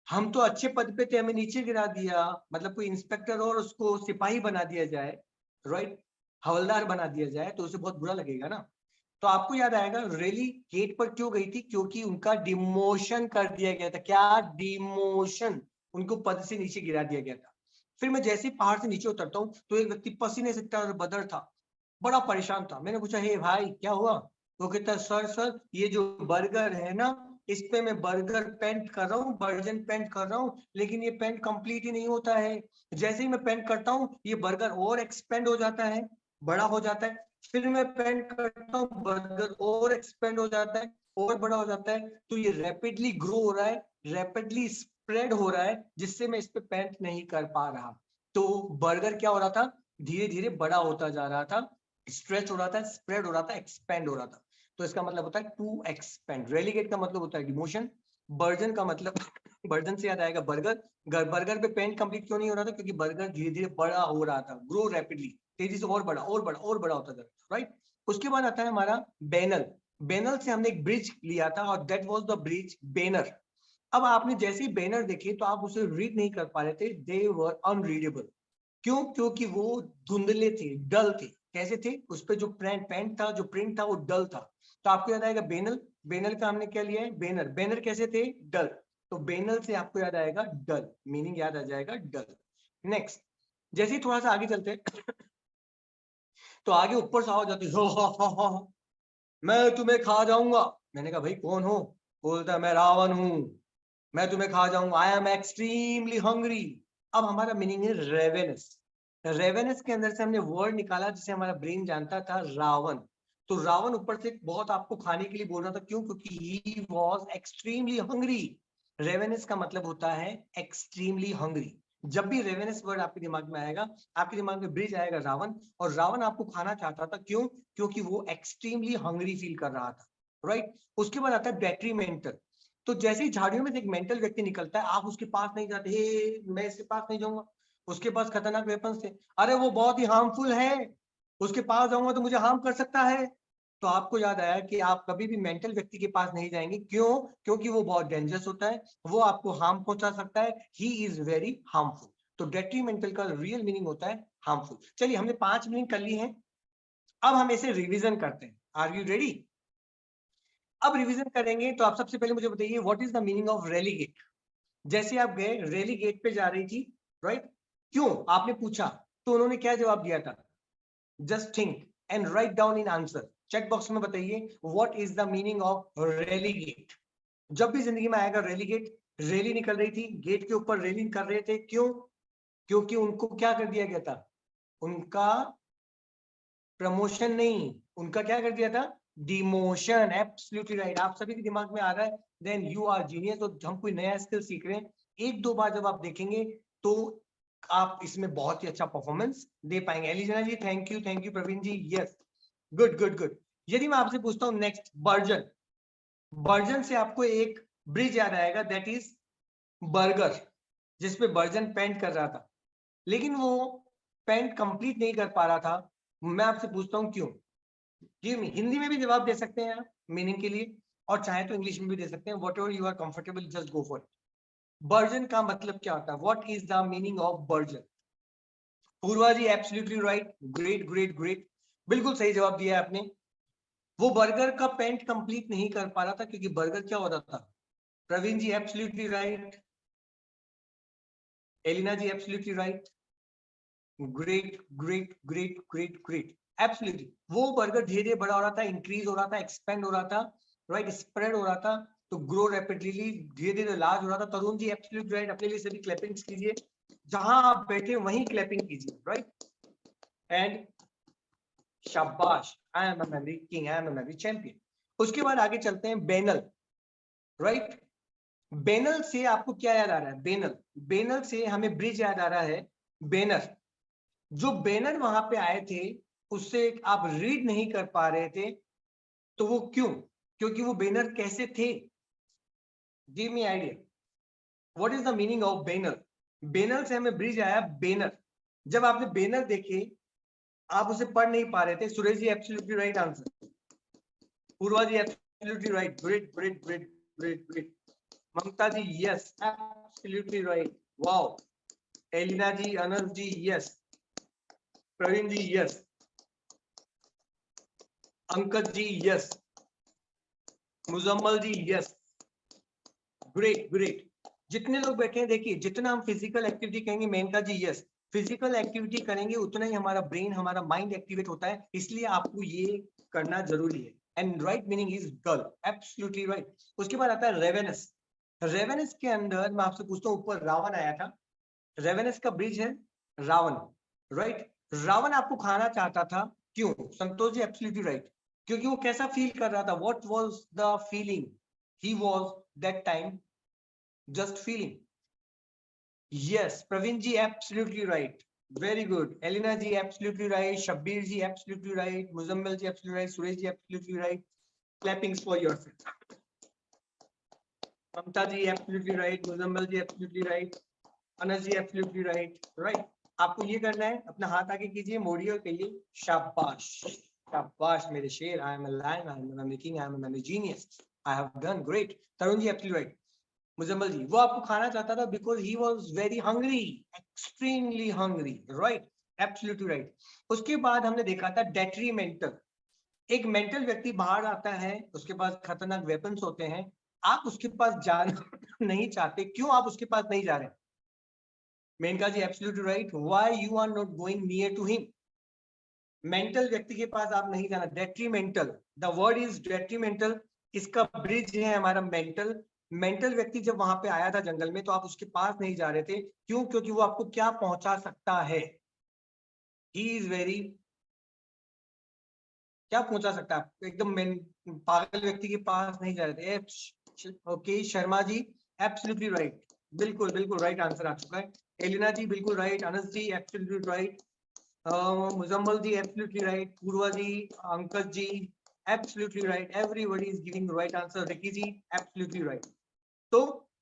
हम तो अच्छे पद पे थे, हमें नीचे गिरा दिया। मतलब कोई इंस्पेक्टर और उसको सिपाही बना दिया जाए, राइट, हवलदार बना दिया जाए तो उसे बहुत बुरा लगेगा ना। तो आपको याद आएगा रैली गेट पर क्यों गई थी? क्योंकि उनका डिमोशन कर दिया गया था। क्या? डिमोशन, उनको पद से नीचे गिरा दिया गया था। फिर मैं जैसे पहाड़ से नीचे उतरता हूँ तो एक व्यक्ति पसीने से बदर था, बड़ा परेशान था। मैंने पूछा, हे भाई क्या हुआ? वो कहता है, सर सर ये जो बर्गर है ना, इस पे मैं बर्गर पेंट कर रहा हूँ, बर्जन पेंट कर रहा हूँ, लेकिन ये पेंट कंप्लीट ही नहीं होता है। जैसे ही मैं पेंट करता हूँ ये बर्गर और एक्सपेंड हो जाता है, बड़ा हो जाता है। फिर मैं पेंट करता हूँ, बर्गर और एक्सपेंड हो जाता है, और बड़ा हो जाता है। तो ये रैपिडली ग्रो हो रहा है, रैपिडली स्प्रेड हो रहा है, जिससे मैं इस पे पेंट नहीं कर पा रहा। तो बर्गर क्या हो रहा था? धीरे धीरे बड़ा होता जा रहा था, स्ट्रेच हो रहा था, स्प्रेड हो रहा था, एक्सपेंड हो रहा था। तो इसका मतलब होता है टू एक्सपेंड। रेलीगेट का मतलब होता है डिमोशन। बर्जन का मतलब बर्जन से याद आएगा बर्गर। बर्गर पे पेंट कंप्लीट क्यों नहीं हो रहा था? क्योंकि बर्गर धीरे धीरे बड़ा हो रहा था, ग्रो रैपिडली, तेजी से और बड़ा और बड़ा और बड़ा होता था, राइट। उसके बाद आता है हमारा बैनल। बैनल से हमने एक ब्रिज लिया था और that was the bridge banner. अब आपने जैसे ही बैनर देखे तो आप उसे रीड नहीं कर पा रहे थे, दे वर अनरीडेबल। क्यों? क्योंकि वो धुंधले थे, डल थे। कैसे थे? उस पे जो पेंट था, जो प्रिंट था, वो डल था। तो आपको याद आएगा बेनल, बेनल का हमने क्या लिया है? बैनर। बैनर कैसे थे? डल। तो बेनल से आपको याद आएगा डल, मीनिंग याद आ जाएगा डल। नेक्स्ट, जैसे ही थोड़ा सा आगे चलते हैं तो आगे ऊपर से आवाज आती है, हो, मैं तुम्हें खा जाऊंगा। मैंने कहा भाई कौन हो? बोलता है मैं रावण हूं, मैं तुम्हें खा जाऊंगा, आई एम एक्सट्रीमली हंग्री। अब हमारा मीनिंग है रेवेनस। रेवेनस के अंदर से हमने वर्ड निकाला जिसे हमारा ब्रेन जानता था, रावण। तो रावण ऊपर से बहुत आपको खाने के लिए बोल रहा था। क्यों? क्योंकि he was extremely hungry. Ravenous का मतलब होता है एक्सट्रीमली हंग्री। जब भी रेवेनस वर्ड आपके दिमाग में आएगा, आपके दिमाग में ब्रिज आएगा रावण, और रावण आपको खाना चाहता था। क्यों? क्योंकि वो एक्सट्रीमली हंग्री फील कर रहा था, राइट। उसके बाद आता है डेट्रीमेंटल। तो जैसे ही झाड़ियों में से एक मेंटल व्यक्ति निकलता है, आप उसके पास नहीं जाते, हे मैं इसके पास नहीं जाऊंगा, उसके पास खतरनाक वेपन्स थे, अरे वो बहुत ही हार्मफुल है, उसके पास जाऊंगा तो मुझे हार्म कर सकता है, तो आपको याद आया कि आप कभी भी मेंटल व्यक्ति के पास नहीं जाएंगे। क्यों? क्योंकि वो बहुत डेंजरस होता है, वो आपको हार्म पहुंचा सकता है। He is very harmful. तो डेट्रीमेंटल का रियल मीनिंग होता है हार्मफुल। चलिए, हमने 5 मीनिंग कर ली हैं। अब हम इसे रिवीजन करते हैं। Are you ready? अब रिवीजन करेंगे तो आप सबसे पहले मुझे बताइए what is the meaning of relegate. जैसे आप गए, रेलीगेट पे जा रही थी, राइट? क्यों आपने पूछा तो उन्होंने क्या जवाब दिया था? Just think and write down in answer. Check box में बताइए what is the meaning of relegate. जब भी जिंदगी में आएगा रेलीगेट, रैली निकल रही थी, गेट के ऊपर रेलिंग कर रहे थे। क्यों? क्योंकि उनको क्या कर दिया गया था? उनका प्रमोशन नहीं, उनका क्या कर दिया था? डिमोशन। Absolutely right. आप सभी के दिमाग में आ रहा है, देन यू आर जीनियस। तो हम कोई नया स्किल सीख रहे हैं, एक दो बार जब आप देखेंगे तो आप इसमें बहुत ही अच्छा परफॉर्मेंस दे पाएंगे। Elizna ji thank you, thank you. Praveen ji yes, good good good. यदि मैं आपसे पूछता हूँ नेक्स्ट, बर्जन। बर्जन से आपको एक ब्रिज याद आएगा, दैट इज बर्गर, जिसपे बर्जन पेंट कर रहा था, लेकिन वो पेंट कंप्लीट नहीं कर पा रहा था। मैं आपसे पूछता हूँ क्यों? जी, हिंदी में भी जवाब दे सकते हैं आप मीनिंग के लिए, और चाहे तो इंग्लिश में भी दे सकते हैं। Whatever you are comfortable, just go for it. Burgeon का मतलब क्या होता है? What is the meaning of burgeon? Purva ji absolutely right, great great great, बिल्कुल सही जवाब दिया है आपने। वो बर्गर का पेंट कंप्लीट नहीं कर पा रहा था क्योंकि बर्गर क्या होता था? Praveen ji absolutely right, Elina ji absolutely right, great great great great great, absolutely. वो बर्गर धीरे धीरे बड़ा हो रहा था, इंक्रीज हो रहा था, एक्सपेंड हो रहा था, राइट, स्प्रेड हो रहा था, तो ग्रो रैपिडली, धीरे धीरे लार्ज हो रहा था। तरुण जी एब्सोल्युटली राइट। अपने लिए सभी क्लैपिंग्स कीजिए, जहां आप बैठे वहीं क्लैपिंग कीजिए, राइट, एंड शाबाश। आई am a memory king, I am a memory champion. उसके बाद आगे चलते हैं, बेनल, राइट। बेनल से आपको क्या याद आ रहा है? बेनल, बेनल से हमें ब्रिज याद आ रहा है, बेनर। जो बैनर वहां पे आए थे उससे आप रीड नहीं कर पा रहे थे, तो वो क्यों? क्योंकि वो बैनर कैसे थे? Give me idea, what is the meaning of banner? Banner से हमें ब्रिज आया, बैनर। जब आपने बैनर देखे, आप उसे पढ़ नहीं पा रहे थे। Suresh ji absolutely right answer, Purva ji absolutely right, great great great great great, Mamta ji yes absolutely right, wow. Alina ji, Anas ji yes, Praveen ji yes, Ankaj ji yes, Muzammil ji yes, great great. जितने लोग बैठे हैं, देखिए जितना हम फिजिकल एक्टिविटी कहेंगे, मेनका जी यस, फिजिकल एक्टिविटी करेंगे उतना ही हमारा ब्रेन, हमारा माइंड एक्टिवेट होता है, इसलिए आपको ये करना जरूरी है। And right meaning is girl, absolutely right. उसके बाद आता है रेवेनस। रेवेनस के अंदर मैं आपसे पूछता हूँ, ऊपर रावण आया था, रेवेनस का ब्रिज है रावण, राइट। रावण आपको खाना चाहता था, क्यों? संतोष जी एब्सोल्युटली राइट, क्योंकि वो कैसा फील कर रहा था? What was the feeling he was that time? Just feeling. Yes, Praveen ji absolutely right, very good. Elina ji absolutely right, Shabbir ji absolutely right, Muzammil ji absolutely right, Suresh ji absolutely right. Clappings for yourself. Mamta ji absolutely right, Muzammil ji absolutely right, Anas ji absolutely right, right. आपको ये करना है, अपना हाथ आगे कीजिए, मोड़िए और कहिए शाबाश, शाबाश मेरे शेर, I am a lion, I am a king, I am a genius, I have done great. Tarun ji absolutely right. Muzammil ji, वो आपको खाना चाहता था because he was very hungry, extremely hungry, right, absolutely right. उसके बाद हमने देखा था डेट्रीमेंटल। एक मेंटल व्यक्ति बाहर आता है, उसके पास खतरनाक वेपन्स होते हैं, आप उसके पास जाना नहीं चाहते, क्यों आप उसके पास नहीं जा रहे? Menka ji absolutely right, why you are not going near to him? Mental व्यक्ति के पास आप नहीं जाना, detrimental, the word is detrimental. इसका ब्रिज है हमारा मेंटल। मेंटल व्यक्ति जब वहां पे आया था जंगल में, तो आप उसके पास नहीं जा रहे थे, क्यों? क्योंकि वो आपको क्या पहुंचा सकता है? ही इज वेरी, क्या पहुंचा सकता है? एकदम पागल व्यक्ति के पास नहीं जा रहे थे। Okay, Sharma ji absolutely right, बिल्कुल बिल्कुल राइट आंसर आ चुका है। एलिना जी बिल्कुल right, Anas ji absolutely right, Muzammil ji absolutely right, Purva ji, Ankaj ji absolutely right, everybody is giving right answer. Ricky ji absolutely right, तो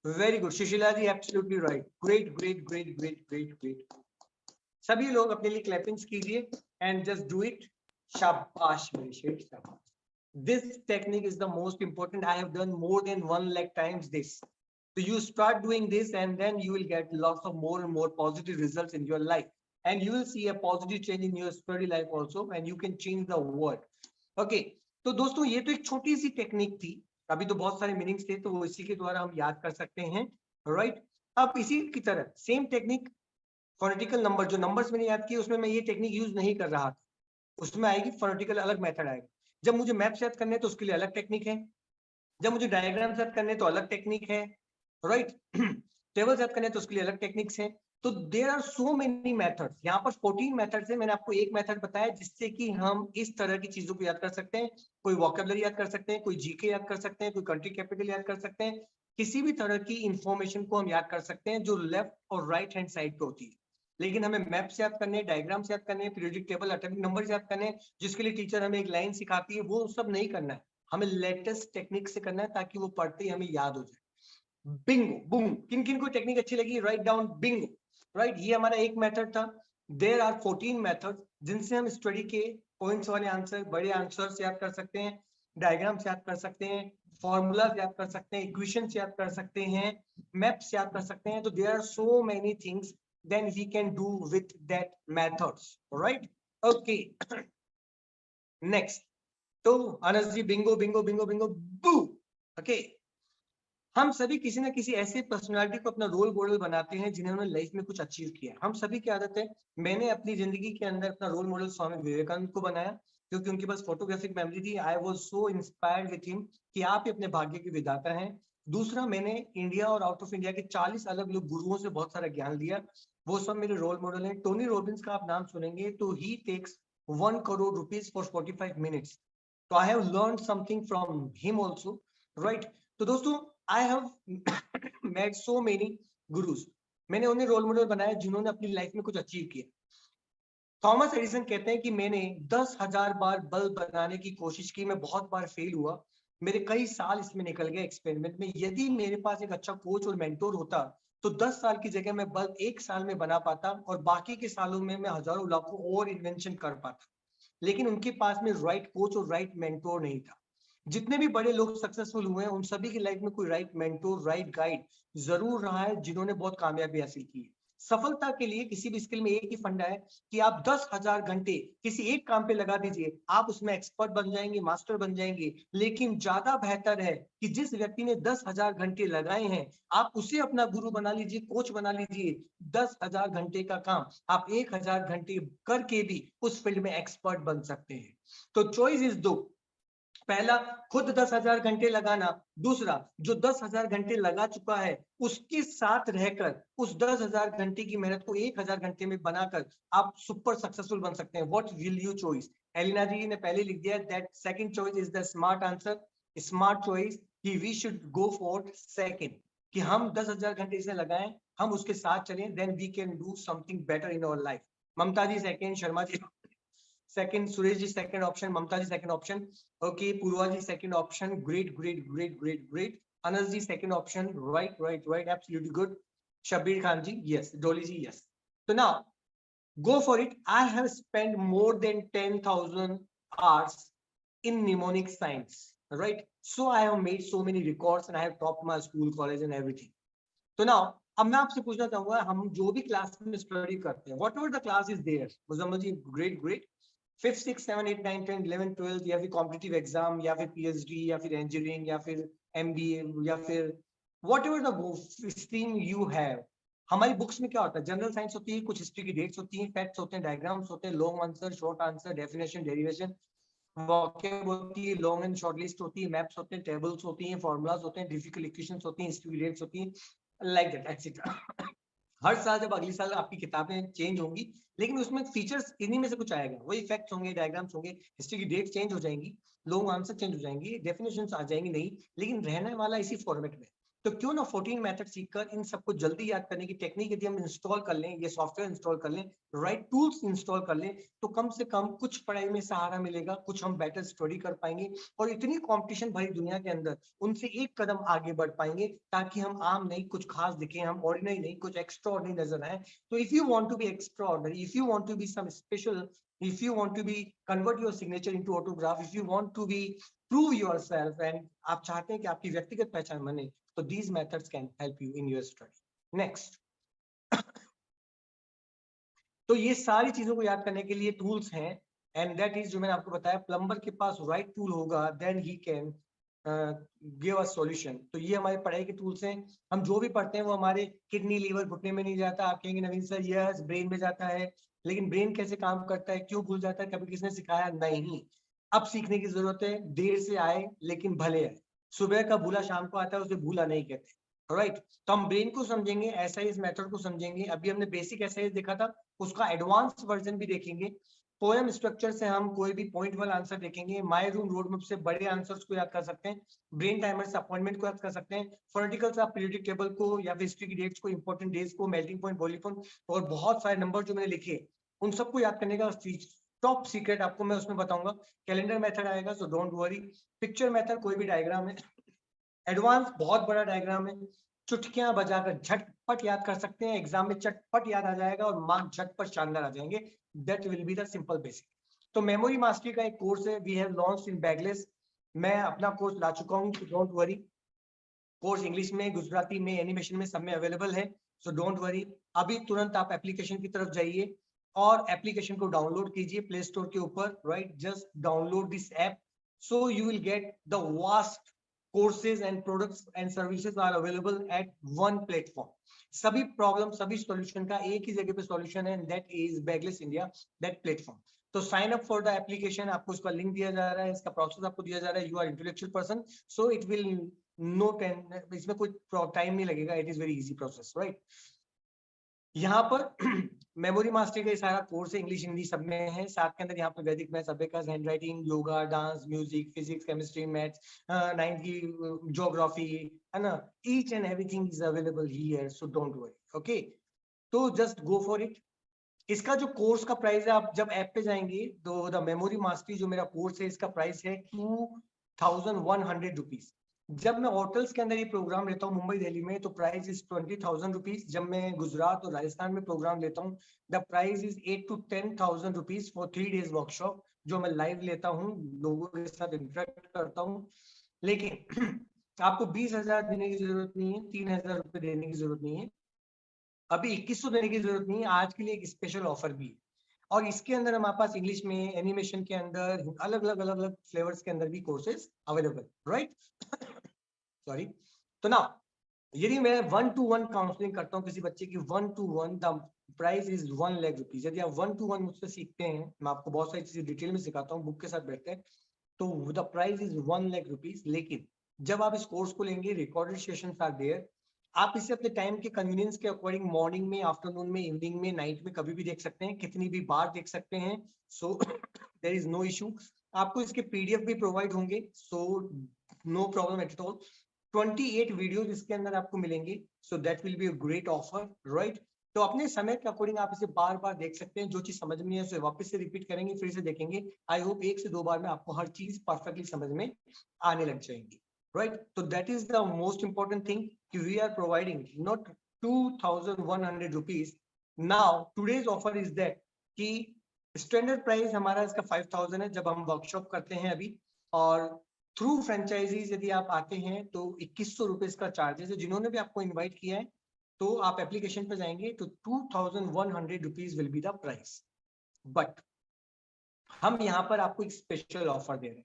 very good. Sushila ji absolutely right, great great great great great great. सभी लोग अपने लिए क्लैपिंग्स कीजिए एंड जस्ट डू इट, शाबाश मेरे शेर, शाबाश। This technique is the most important. I have done more than 1 lakh times this. So you start doing this and then you will get lots of more and more positive results in your life. And you will see a positive change in your study life also, and you can change the world. Okay. तो दोस्तों ये तो एक छोटी सी technique थी, अभी तो बहुत सारे मीनिंग्स थे तो वो इसी के द्वारा हम याद कर सकते हैं, राइट। अब इसी की तरह सेम टेक्निक फोनेटिकल नंबर, जो नंबर्स मैंने याद किए उसमें मैं ये टेक्निक यूज नहीं कर रहा था, उसमें आएगी फोनेटिकल अलग मेथड आएगा। जब मुझे मैप्स याद करने तो उसके लिए अलग टेक्निक है, जब मुझे डायग्राम याद करने तो अलग टेक्निक है, राइट। टेबल्स याद करने तो उसके लिए अलग टेक्निक्स हैं। तो there are so many methods, यहाँ पर 14 मेथड्स है। मैंने आपको एक मेथड बताया जिससे कि हम इस तरह की चीजों को याद कर सकते हैं। कोई वोकैबुलरी याद कर सकते हैं, कोई जीके याद कर सकते हैं, कोई कंट्री कैपिटल याद कर सकते हैं, किसी भी तरह की इंफॉर्मेशन को हम याद कर सकते हैं जो लेफ्ट और राइट हैंड साइड पे होती है। लेकिन हमें मैप्स याद करने, डायग्राम्स याद करने, पीरियोडिक टेबल, एटॉमिक नंबर्स याद करने, जिसके लिए टीचर हमें एक लाइन सिखाती है, वो सब नहीं करना है। हमें लेटेस्ट टेक्निक से करना है ताकि वो पढ़ते ही हमें याद हो जाए। बिंगो, बूम, किन किन को टेक्निक अच्छी लगी, राइट डाउन बिंगो, राइट। ये हमारा एक मेथड था। देयर आर 14 मेथड्स जिनसे हम स्टडी के पॉइंट्स वाले आंसर, बड़े आंसर्स याद कर सकते हैं, डायग्राम्स याद कर सकते हैं, फॉर्मूलाज याद कर सकते हैं, इक्वेशंस याद कर सकते हैं, मैप्स याद कर सकते हैं। तो there are so many things then we can do with that methods, right? Okay. Next, तो अनस जी बिंगो बिंगो बिंगो बिंगो बू। okay, हम सभी किसी ना किसी ऐसे पर्सनालिटी को अपना रोल मॉडल बनाते हैं जिन्होंने लाइफ में कुछ अचीव किया। हम सभी की आदत है, मैंने अपनी जिंदगी के अंदर अपना रोल मॉडल स्वामी विवेकानंद को बनाया क्योंकि उनके पास फोटोग्राफिक मेमोरी थी। I was so inspired with him कि आप ही अपने भाग्य के विधाता हैं। दूसरा, मैंने इंडिया और आउट ऑफ इंडिया के 40 अलग अलग गुरुओं से बहुत सारा ज्ञान लिया, वो सब मेरे रोल मॉडल हैं। टोनी रॉबिन्स का आप नाम सुनेंगे तो ही takes 1 crore rupees for 45 minutes. तो I have learn something from him also, right. तो दोस्तों, I have met so many gurus, मैंने उन्हें रोल मॉडल बनाया जिन्होंने अपनी लाइफ में कुछ अचीव किया। थॉमस एडिसन कहते हैं कि मैंने 10,000 बार बल्ब बनाने की कोशिश की, मैं बहुत बार फेल हुआ, मेरे कई साल इसमें निकल गए एक्सपेरिमेंट में। यदि मेरे पास एक अच्छा कोच और मेंटोर होता तो 10 साल की जगह मैं बल्ब 1 साल में बना पाता और बाकी के सालों में मैं हजारों लाखों और इन्वेंशन कर पाता। लेकिन उनके पास में राइट कोच और राइट मेंटोर नहीं था। जितने भी बड़े लोग सक्सेसफुल हुए हैं उन सभी की लाइफ में कोई राइट मेंटोर, राइट गाइड जरूर रहा है जिन्होंने बहुत कामयाबी हासिल की है। सफलता के लिए किसी भी स्किल में एक ही फंडा है कि आप 10,000 घंटे किसी एक काम पे लगा दीजिए, आप उसमें एक्सपर्ट बन जाएंगे, मास्टर बन जाएंगे। लेकिन ज्यादा बेहतर है कि जिस व्यक्ति ने 10,000 घंटे लगाए हैं आप उसे अपना गुरु बना लीजिए, कोच बना लीजिए। 10,000 घंटे का काम आप 1,000 घंटे करके भी उस फील्ड में एक्सपर्ट बन सकते हैं। तो चॉइस इज दो, पहला खुद 10,000 घंटे लगाना, दूसरा जो 10,000 घंटे लगा चुका है उसके साथ रहकर उस 10,000 घंटे की मेहनत को 1,000 घंटे में बनाकर आप सुपर सक्सेसफुल बन सकते हैं। What will you choice? Alina ji ने पहले लिख दिया that second choice is the smart answer, smart choice कि we should go for second, कि हम 10,000 घंटे इसे लगाएं, हम उसके साथ चलें, then we can do something better in our life. Mamta ji second, Sharma ji second, Suresh ji second option, Mamta ji second option, okay, Purva ji second option, great great great great great, Anas ji second option, right right right, absolutely good, Shabbir Khan ji yes, Dolly ji yes. तो now go for it. I have spent more than 10,000 hours in mnemonic science, right? So I have made so many records and I have topped my school, college and everything. तो now अब मैं आपसे पूछना चाहूंगा, हम जो भी class में स्टडी करते हैं, whatever the class is there, Muzammil ji great great, 5th 6th 7th 8th 9th 10th 11th 12th या फिर कॉम्पिटिटिव एग्जाम या फिर पीएचडी या फिर इंजीनियरिंग या फिर एमबीए या फिर whatever the stream you have, हमारी बुक्स में क्या होता है? जनरल साइंस होती है, कुछ हिस्ट्री की डेट्स होती हैं, फैक्ट्स होते हैं, डायग्राम्स होते हैं, long answer, short answer, definition, derivation, vocab होती है, लॉन्ग एंड शॉर्ट लिस्ट होती है, मैप्स होते हैं, टेबल्स होती हैं, फॉर्मूलाज होते हैं, डिफिकल्ट इक्वेशंस होती हैं, हिस्ट्री की डेट्स होती हैं, लाइक दैट एटसेट्रा। हर साल जब अगली साल आपकी किताबें चेंज होंगी लेकिन उसमें फीचर्स इन्हीं में से कुछ आएगा, वही फैक्ट्स होंगे, डायग्राम्स होंगे, हिस्ट्री की डेट चेंज हो जाएंगी, लॉन्ग आंसर चेंज हो जाएंगी, डेफिनेशंस आ जाएंगी नहीं, लेकिन रहने वाला इसी फॉर्मेट में। तो क्यों ना 14 मेथड सीखकर इन सबको जल्दी याद करने की टेक्निक यदि हम इंस्टॉल कर लें, ये सॉफ्टवेयर इंस्टॉल कर लें, राइट टूल्स इंस्टॉल कर लें, तो कम से कम कुछ पढ़ाई में सहारा मिलेगा, कुछ हम बेटर स्टडी कर पाएंगे और इतनी कंपटीशन भरी दुनिया के अंदर उनसे एक कदम आगे बढ़ पाएंगे ताकि हम आम नहीं, कुछ खास दिखें, हम ऑर्डिनरी नहीं, कुछ एक्स्ट्राऑर्डिनरी नजर आए। तो if you want to be extraordinary, if you want to be some special if you want to be convert your signature into autograph, if you want to be prove yourself and आप चाहते हैं कि आपकी व्यक्तिगत पहचान बने, तो these methods can help you in your study. Next. तो ये सारी चीजों को याद करने के लिए टूल्स हैं, एंड दैट इज जो मैंने आपको बताया, प्लम्बर के पास राइट टूल होगा then he can give us solution. तो ये हमारे पढ़ाई के टूल्स हैं. हम जो भी पढ़ते हैं वो हमारे किडनी लीवर घुटने में नहीं जाता. आप कहेंगे नवीन सर यस ब्रेन में जाता है, लेकिन ब्रेन कैसे काम करता है, क्यों भूल जाता है, कभी किसने सिखाया नहीं. अब सीखने की जरूरत है. देर से आए लेकिन भले आए. सुबह का भूला शाम को आता है, उसे भूला नहीं कहते. राइट तो हम ब्रेन को समझेंगे, एक्सरसाइज मेथड को समझेंगे. अभी हमने बेसिक एक्सरसाइज देखा था, उसका एडवांस वर्जन भी देखेंगे. पोएम स्ट्रक्चर से हम कोई भी पॉइंट वाला आंसर देखेंगे. माय रूम रोड मैप से बड़े आंसर्स को याद कर सकते हैं. ब्रेन टाइमर से अपॉइंटमेंट को याद कर सकते हैं. फोनेटिकल से आप पीरियडिक टेबल को या फिर हिस्ट्री की डेट्स को, इंपॉर्टेंट डेज को, मेल्टिंग पॉइंट, बॉइलिंग पॉइंट और बहुत सारे नंबर जो मैंने लिखे उन सबको याद करने का टॉप सीक्रेट आपको मैं उसमें बताऊंगा. कैलेंडर मेथड आएगा, सो डोंट वरी. पिक्चर मेथड, कोई भी डायग्राम है, एडवांस बहुत बड़ा डायग्राम है, चुटकियां बजाकर झटपट याद कर सकते हैं. एग्जाम में चटपट याद आ जाएगा और मार्क झटपट शानदार आ जाएंगे. That will be the simple basic. तो मेमोरी मास्टरी का एक कोर्स है, we have launched in Bagless. मैं अपना कोर्स ला चुका हूं, डोंट वरी. कोर्स इंग्लिश में, गुजराती में, एनिमेशन में, सब में अवेलेबल है. So don't worry. अभी तुरंत आप एप्लीकेशन की तरफ जाइए और एप्लीकेशन को डाउनलोड कीजिए प्ले स्टोर के ऊपर. Right just download this app, so you will get the vast courses and products and services are available at one platform. सभी प्रॉब्लम, सभी सॉल्यूशन का एक ही जगह पे सॉल्यूशन है, that is Bagless India, that platform. तो sign up for the application, आपको इसका लिंक दिया जा रहा है, इसका प्रोसेस आपको दिया जा रहा है. You are intellectual person, so it will no time, इसमें कोई टाइम नहीं लगेगा. It is very easy process. Right यहाँ पर मेमोरी मास्टरी का सारा कोर्स है, इंग्लिश हिंदी सब में है. साथ के अंदर यहाँ पर वैदिक maths, abacus, hand writing, yoga, dance, music, physics, chemistry, maths, 9th की ज्योग्राफी है ना. Each and everything is available here, so don't worry. Okay तो जस्ट गो फॉर इट. इसका जो कोर्स का प्राइस है, आप जब ऐप पे जाएंगे तो द मेमोरी मास्टरी जो मेरा कोर्स है, इसका प्राइस है 2100 रुपीज. जब मैं होटल्स के अंदर ये प्रोग्राम लेता हूँ मुंबई दिल्ली में, तो प्राइस इज 20,000 रुपीज. जब मैं गुजरात और राजस्थान में प्रोग्राम लेता हूँ, the price is 8 to 10,000 rupees for 3 days workshop, जो मैं लाइव लेता हूँ, लोगों के साथ इंटरेक्ट करता हूँ. लेकिन आपको 20,000 देने की जरूरत नहीं है, 3,000 रुपए देने की जरूरत नहीं है, अभी 2100 देने की जरूरत नहीं है. आज के लिए एक स्पेशल ऑफर भी है, और इसके अंदर हमारे पास इंग्लिश में, एनिमेशन के अंदर, अलग अलग फ्लेवर्स के अंदर भी कोर्सेज अवेलेबल. Right sorry. तो ना यदि मैं 1-to-1 काउंसलिंग करता हूँ किसी बच्चे की, 1-to-1, the price is 1 lakh rupees. यदि आप 1-to-1 मुझसे सीखते हैं, मैं आपको बहुत सारी चीजें डिटेल में सिखाता हूँ, बुक के साथ बैठते हैं, तो the price is 1 lakh rupees. लेकिन जब आप इस कोर्स को लेंगे, रिकॉर्डेड सेशंस आर देयर. आप इसे अपने टाइम के कन्वीनियंस के अकॉर्डिंग मॉर्निंग में, आफ्टरनून में, इवनिंग में, नाइट में कभी भी देख सकते हैं, कितनी भी बार देख सकते हैं. So there is no issue. आपको इसके पीडीएफ भी प्रोवाइड होंगे, so no problem at all. 28 videos इसके अंदर आपको मिलेंगे, so that will be a great offer. Right तो अपने समय के अकॉर्डिंग आप इसे बार बार देख सकते हैं. जो चीज समझ में है उसे वापस से रिपीट करेंगे, फिर से देखेंगे. आई होप 1 से 2 बार में आपको हर चीज परफेक्टली समझ में आने लग जाएंगी. Right, so that is the most important thing. We are providing not 2,100 rupees. Now today's offer is that कि स्टैंडर्ड प्राइस हमारा इसका 5,000 है जब हम वर्कशॉप करते हैं अभी, और थ्रू फ्रेंचाइजीज यदि आप आते हैं तो 2100 रुपए इसका चार्जेस है. जिन्होंने भी आपको इनवाइट किया है, तो आप एप्लीकेशन पे जाएंगे तो 2,100 rupees will be the price. But हम यहाँ पर आपको एक स्पेशल ऑफर दे रहे हैं.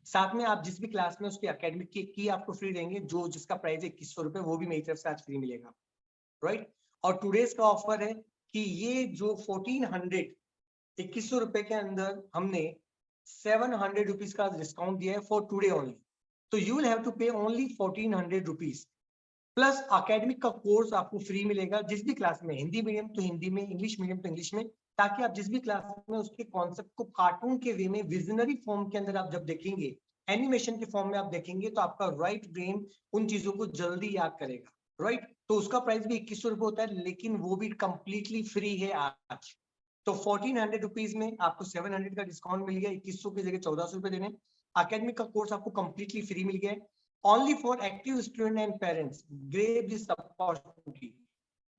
साथ में आप जिस भी क्लास में उसकी एकेडमिक की आपको फ्री देंगे, जो जिसका प्राइस है 2100 रुपए, वो भी मेरी तरफ से आज फ्री मिलेगा. राइट और टुडेज का ऑफर है कि ये जो 1400 2100 रुपए के अंदर हमने 700 रुपीज का डिस्काउंट दिया है फॉर टुडे ओनली. तो यू विल हैव टू पे ओनली 1400 रुपीज प्लस एकेडमिक का कोर्स आपको फ्री मिलेगा. जिस भी क्लास में, हिंदी मीडियम तो हिंदी में, इंग्लिश मीडियम तो इंग्लिश में, ताकि आप जिस भी क्लास में उसके कॉन्सेप्ट को कार्टून के वे में, विजनरी फॉर्म के अंदर आप जब देखेंगे, एनिमेशन के फॉर्म में आप देखेंगे, तो आपका राइट ब्रेन उन चीजों को जल्दी याद करेगा. राइट तो उसका प्राइस भी 2100 रुपए होता है, लेकिन वो भी कंप्लीटली फ्री है आज. तो 1400 रुपीज में आपको 700 का डिस्काउंट मिल गया, 2100 की जगह 1400 रुपए देने. एकेडमिक का कोर्स आपको कंप्लीटली फ्री मिल गया है. Only for active student and parents grab this opportunity.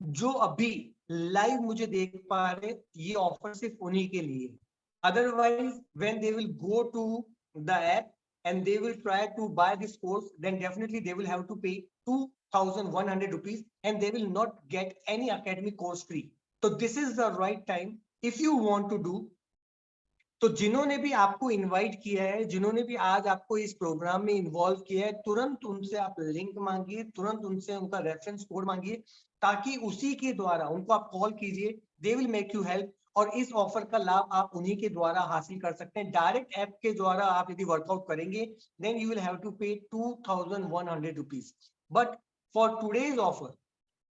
जो अभी लाइव मुझे देख पा रहे, ये ऑफर सिर्फ उन्हीं के लिए. Otherwise, when they will go to the app and they will try to buy this course, then definitely they will have to pay 2,100 rupees and they will not get any academic course free. So this is the right time if you want to do. तो जिन्होंने भी आपको invite किया है, जिन्होंने भी आज आपको इस प्रोग्राम में इन्वॉल्व किया है, तुरंत उनसे आप लिंक मांगिए, तुरंत उनसे उनका रेफरेंस कोड मांगिए, ताकि उसी के द्वारा उनको आप कॉल कीजिए, they will make you help, और इस ऑफर का लाभ आप उन्हीं के द्वारा हासिल कर सकते हैं। डायरेक्ट ऐप के द्वारा आप यदि वर्कआउट करेंगे, then you will have to pay 2,100 rupees, but for today's offer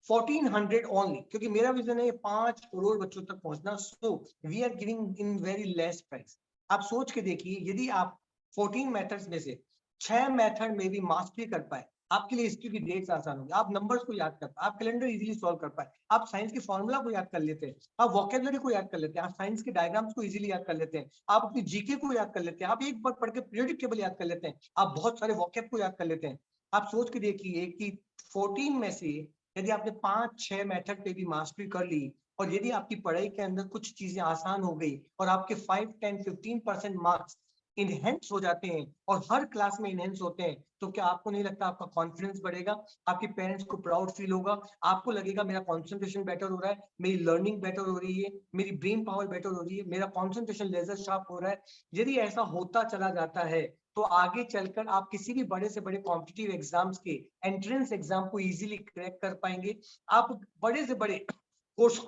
1400 only, क्योंकि मेरा विजन है 5 करोड़ बच्चों तक पहुंचना। So we are giving in very less price. आप सोच के देखिए, यदि आप 14 मेथड्स में से 6 मेथड में भी मास्टरी कर पाए, आपके लिए हिस्ट्री की डेट्स आसान होगी, आप नंबर्स को याद कर पाए, आप कैलेंडर इजीली सॉल्व कर पाए, आप साइंस के फॉर्मूला को याद कर लेते हैं, आप वोकेबलरी को याद कर लेते हैं, आप साइंस के डायग्राम्स को इजीली याद कर लेते हैं, आप अपनी जीके को याद कर लेते हैं, आप एक बार पढ़ के पीरियोडिक टेबल याद कर लेते हैं, आप बहुत सारे वोकेब को याद कर लेते हैं। आप सोच के देखिए कि 14 में से यदि आपने 5-6 मेथड पे भी मास्टरी कर ली, और यदि आपकी पढ़ाई के अंदर कुछ चीजें आसान हो गई और आपके 5, 10, 15% मार्क्स इनहेंस हो जाते हैं और हर क्लास में इनहेंस होते हैं, तो क्या आपको नहीं लगता आपका कॉन्फिडेंस बढ़ेगा, आपके पेरेंट्स को प्राउड फील होगा, आपको लगेगा मेरा कंसंट्रेशन बेटर हो रहा है, मेरी लर्निंग बेटर हो रही है, मेरी ब्रेन पावर बेटर हो रही है, मेरा कंसंट्रेशन लेजर शार्प हो रहा है। यदि ऐसा होता चला जाता है तो आगे चलकर आप किसी भी बड़े से बड़े कॉम्पिटिटिव एग्जाम्स के एंट्रेंस एग्जाम को इजीली क्रैक कर पाएंगे, आप बड़े से बड़े कोर्स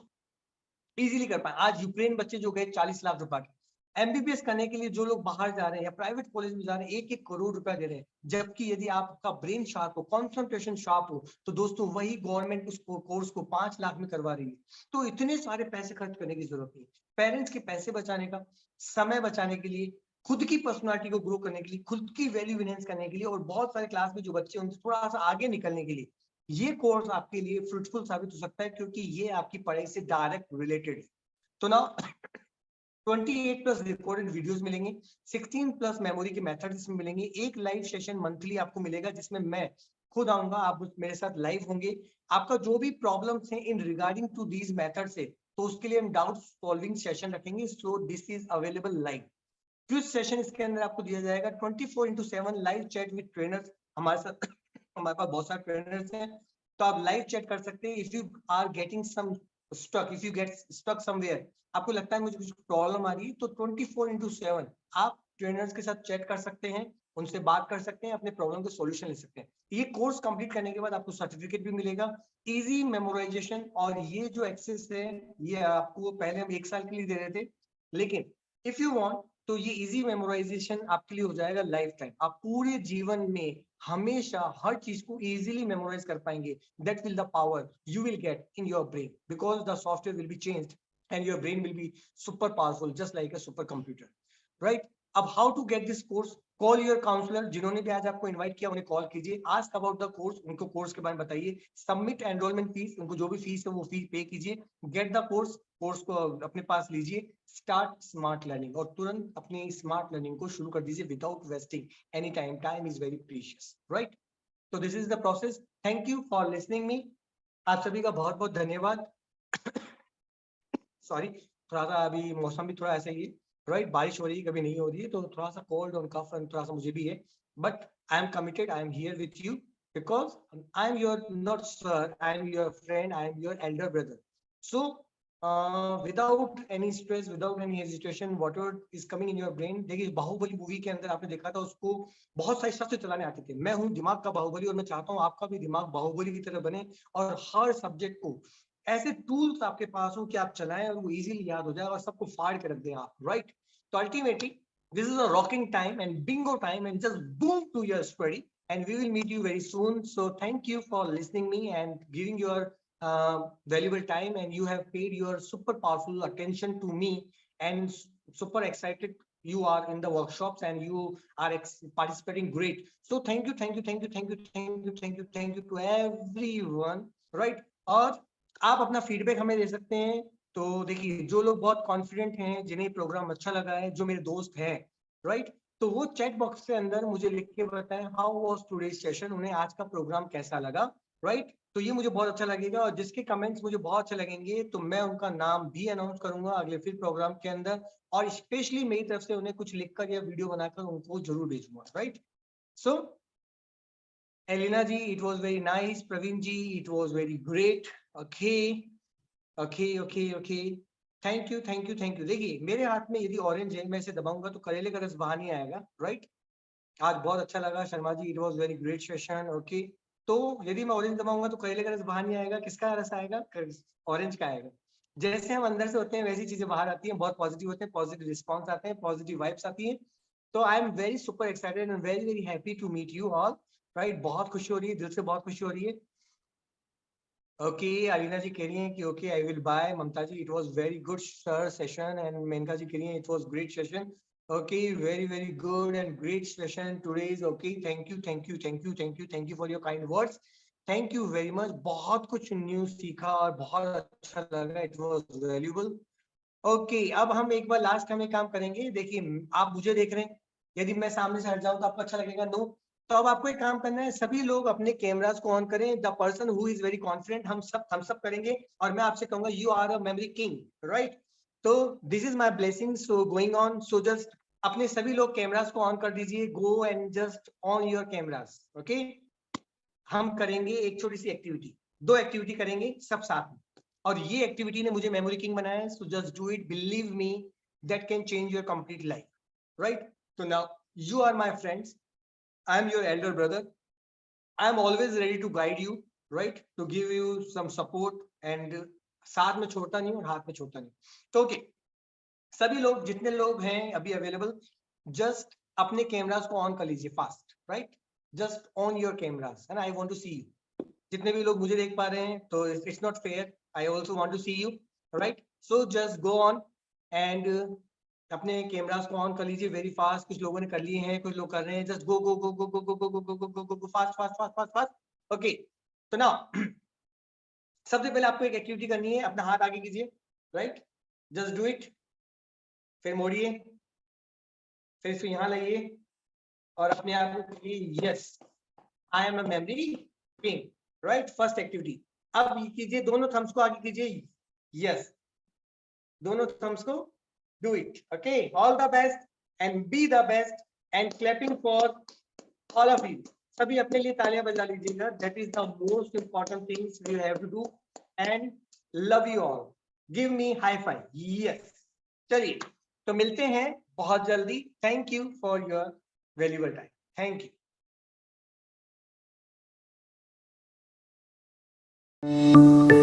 इजीली कर पाए। आज यूक्रेन बच्चे जो गए 40 लाख रुपए के एमबीबीएस करने के लिए, जो लोग बाहर जा रहे हैं या प्राइवेट कॉलेज में जा रहे हैं, 1-1 करोड़ रुपया दे रहे हैं, जबकि यदि आपका ब्रेन शार्प हो, कंसंट्रेशन शार्प हो, तो दोस्तों वही गवर्नमेंट उस कोर्स को 5 लाख में करवा रही है। तो इतने सारे पैसे खर्च करने की जरूरत नहीं। पेरेंट्स के पैसे बचाने का, समय बचाने के लिए, खुद की पर्सनालिटी को ग्रो करने के लिए, खुद की वैल्यू इनहेंस करने के लिए, और बहुत सारे क्लास में जो बच्चे उनसे थोड़ा सा आगे निकलने के लिए ये कोर्स आपके लिए फ्रूटफुल साबित हो सकता है, क्योंकि ये आपकी पढ़ाई से डायरेक्ट रिलेटेड है। तो ना 28 प्लस रिकॉर्डेड वीडियोस मिलेंगे, 16 प्लस मेमोरी के मेथड्स इसमें मिलेंगे, एक लाइव सेशन मंथली आपको मिलेगा जिसमें मैं खुद आऊंगा, आप मेरे साथ लाइव होंगे। आपका जो भी प्रॉब्लम्स हैं in regarding to these methods है, तो उसके लिए हम डाउट सॉल्विंग सेशन रखेंगे। So this is available live. Quiz session इसके अंदर आपको दिया जाएगा, 24/7 लाइव चैट विद ट्रेनर्स हमारे साथ हमारे पास बहुत सारे ट्रेनर्स हैं, तो आप लाइव चैट कर सकते हैं। If you are getting some stuck, if you get stuck somewhere, आपको लगता है मुझे कुछ प्रॉब्लम आ रही है, तो 24/7 आप ट्रेनर्स के साथ चैट कर सकते हैं, उनसे बात कर सकते हैं, अपने प्रॉब्लम के सॉल्यूशन ले सकते हैं। ये कोर्स कंप्लीट करने के बाद आपको सर्टिफिकेट भी मिलेगा, इजी मेमोराइजेशन, और ये जो एक्सेस है ये आपको पहले हम 1 साल के लिए दे रहे थे, लेकिन इफ यू वांट तो ये इजी मेमोराइजेशन आपके लिए हो जाएगा लाइफ टाइम। आप पूरे जीवन में हमेशा हर चीज को इजीली मेमोराइज कर पाएंगे। That will the power you will get in your brain, because the software will be changed and your brain will be super powerful just like a super computer, right? अब how to get this course? Call your counselor, जिन्होंने भी आज आपको invite किया उन्हें call कीजिए, ask about the course, उनको course के बारे में बताइए, सबमिट एनरोलमेंट फीस, उनको जो भी फीस है वो फीस पे कीजिए, गेट द कोर्स, कोर्स को अपने पास लीजिए, स्टार्ट स्मार्ट लर्निंग, और तुरंत अपनी स्मार्ट लर्निंग को शुरू कर दीजिए without wasting any time. Time is very precious, right? तो this is the process. Thank you for listening me. आप सभी का बहुत बहुत धन्यवाद। सॉरी, थोड़ा सा अभी मौसम भी थोड़ा ऐसा ही है, राइट? बारिश हो रही है, कभी नहीं हो रही है, तो थोड़ा सा कोल्ड और कफ थोड़ा सा मुझे भी है, but I am committed, I am here with you, because I am your not sir, I am your friend, I am your Elder brother. So without any stress, without any hesitation, whatever is coming in your brain. देखिए, Baahubali movie के अंदर आपने देखा था, उसको बहुत सारे शब्द चलाने आते थे। मैं हूँ दिमाग का बाहुबली, और मैं चाहता हूँ आपका भी दिमाग बाहुबली की तरह बने, और हर सब्जेक्ट को ऐसे टूल्स आपके पास हो कि आप चलाएं और वो इजीली याद हो जाए और सबको फाड़ के रख दें आप, राइट? तो ultimately this is a rocking time and bingo time and just boom to your study, and we will meet you very soon. So thank you for listening me and giving your valuable time, and you have paid your super powerful attention to me, and super excited you are in the workshops, and you are participating great. So thank you to everyone, right? और आप अपना feedback हमें दे सकते हैं। तो देखिए, जो लोग बहुत कॉन्फिडेंट हैं, जिन्हें प्रोग्राम अच्छा लगा है, जो मेरे दोस्त हैं, राइट, तो वो चैट बॉक्स के अंदर मुझे लिख के बताएं हाउ वाज टुडेज सेशन, उन्हें आज का प्रोग्राम कैसा लगा, राइट? तो ये मुझे बहुत अच्छा लगेगा, और जिसके कमेंट्स मुझे बहुत अच्छे लगेंगे तो मैं उनका नाम भी अनाउंस करूंगा अगले फिर प्रोग्राम के अंदर, और स्पेशली मेरी तरफ से उन्हें कुछ लिखकर या वीडियो बनाकर उनको जरूर भेजूंगा, right. So Elina ji, it was very nice. Praveen ji, it was very great. Okay okay okay okay, thank you thank you thank you. देखिए मेरे हाथ में यदि ऑरेंज है, मैं इसे दबाऊंगा तो करेले का रस बाहर नहीं आएगा, राइट। आज बहुत अच्छा लगा Sharma ji, it was very great session. ओके, तो यदि मैं ऑरेंज दबाऊंगा तो करेले का रस बाहर नहीं आएगा, किसका रस आएगा? ऑरेंज का आएगा। जैसे हम अंदर से होते हैं वैसी चीजें बाहर आती हैं, बहुत पॉजिटिव होते हैं, पॉजिटिव रिस्पॉन्स आते हैं, पॉजिटिव वाइब्स आती हैं। तो I am very super excited and very very happy to meet you all, right. बहुत खुशी हो रही है, दिल से बहुत खुशी हो रही है। ओके, अलीना जी कह रही हैं कि okay I will bye. Mamta ji, it was very good sir session, and Menka ji कह रही हैं it was great session. Okay, very very good and great session today's. Okay, thank you thank you thank you thank you thank you for your kind words, thank you very much. बहुत कुछ new सीखा और बहुत अच्छा लगा, it was valuable. Okay, अब हम एक बार लास्ट हम एक काम करेंगे। देखिए आप मुझे देख रहे हैं, यदि मैं सामने से हट जाऊं तो आपको अच्छा लगेगा? नो। तो अब आपको एक काम करना है, सभी लोग अपने कैमरास को ऑन करें। The person who is very confident, हम सब करेंगे, और मैं आपसे कहूंगा you are a memory king, right. तो this is my blessing, so going on. So just अपने सभी लोग कैमरास को ऑन कर दीजिए। Go and just on your cameras. Okay, हम करेंगे एक छोटी सी एक्टिविटी, 2 एक्टिविटी करेंगे सब साथ में, और ये एक्टिविटी ने मुझे मेमोरी किंग बनाया है। So just do it, believe me, that can change your complete life, right. तो now you are my friends, I am your elder brother, I am always ready to guide you, right, to give you some support, and साथ में छोड़ता नहीं और हाथ में छोड़ता नहीं। तो ओके, सभी लोग जितने लोग हैं अभी अवेलेबल, जस्ट अपने कैमरास को ऑन कर लीजिए fast, right. Just on your cameras and I want to see you. जितने भी लोग मुझे देख पा रहे हैं तो it's not fair, I also want to see you, right. So just go on and अपने कैमरास को ऑन कर लीजिए वेरी फास्ट। कुछ लोगों ने कर लिए हैं, कुछ लोग कर रहे हैं। Just go go go go go go go go go go go go fast fast fast fast fast. Okay, तो नाउ सबसे पहले आपको एक एक्टिविटी करनी है, अपना हाथ आगे कीजिए, राइट। जस्ट डू इट, फिर मोड़िए, फिर इसको यहाँ लाइए और अपने आप को कहिए yes I am a memory king, right. First activity. अब ये कीजिए, दोनों थम्स को आगे कीजिए, यस, दोनों थम्स को, do it. Okay, all the best and be the best, and clapping for all of you. सभी अपने लिए तालियां बजा लीजिएगा, that is the most important things you have to do, and love you all. Give me high five. Yes. चलिए, तो मिलते हैं बहुत जल्दी। Thank you for your valuable time. Thank you.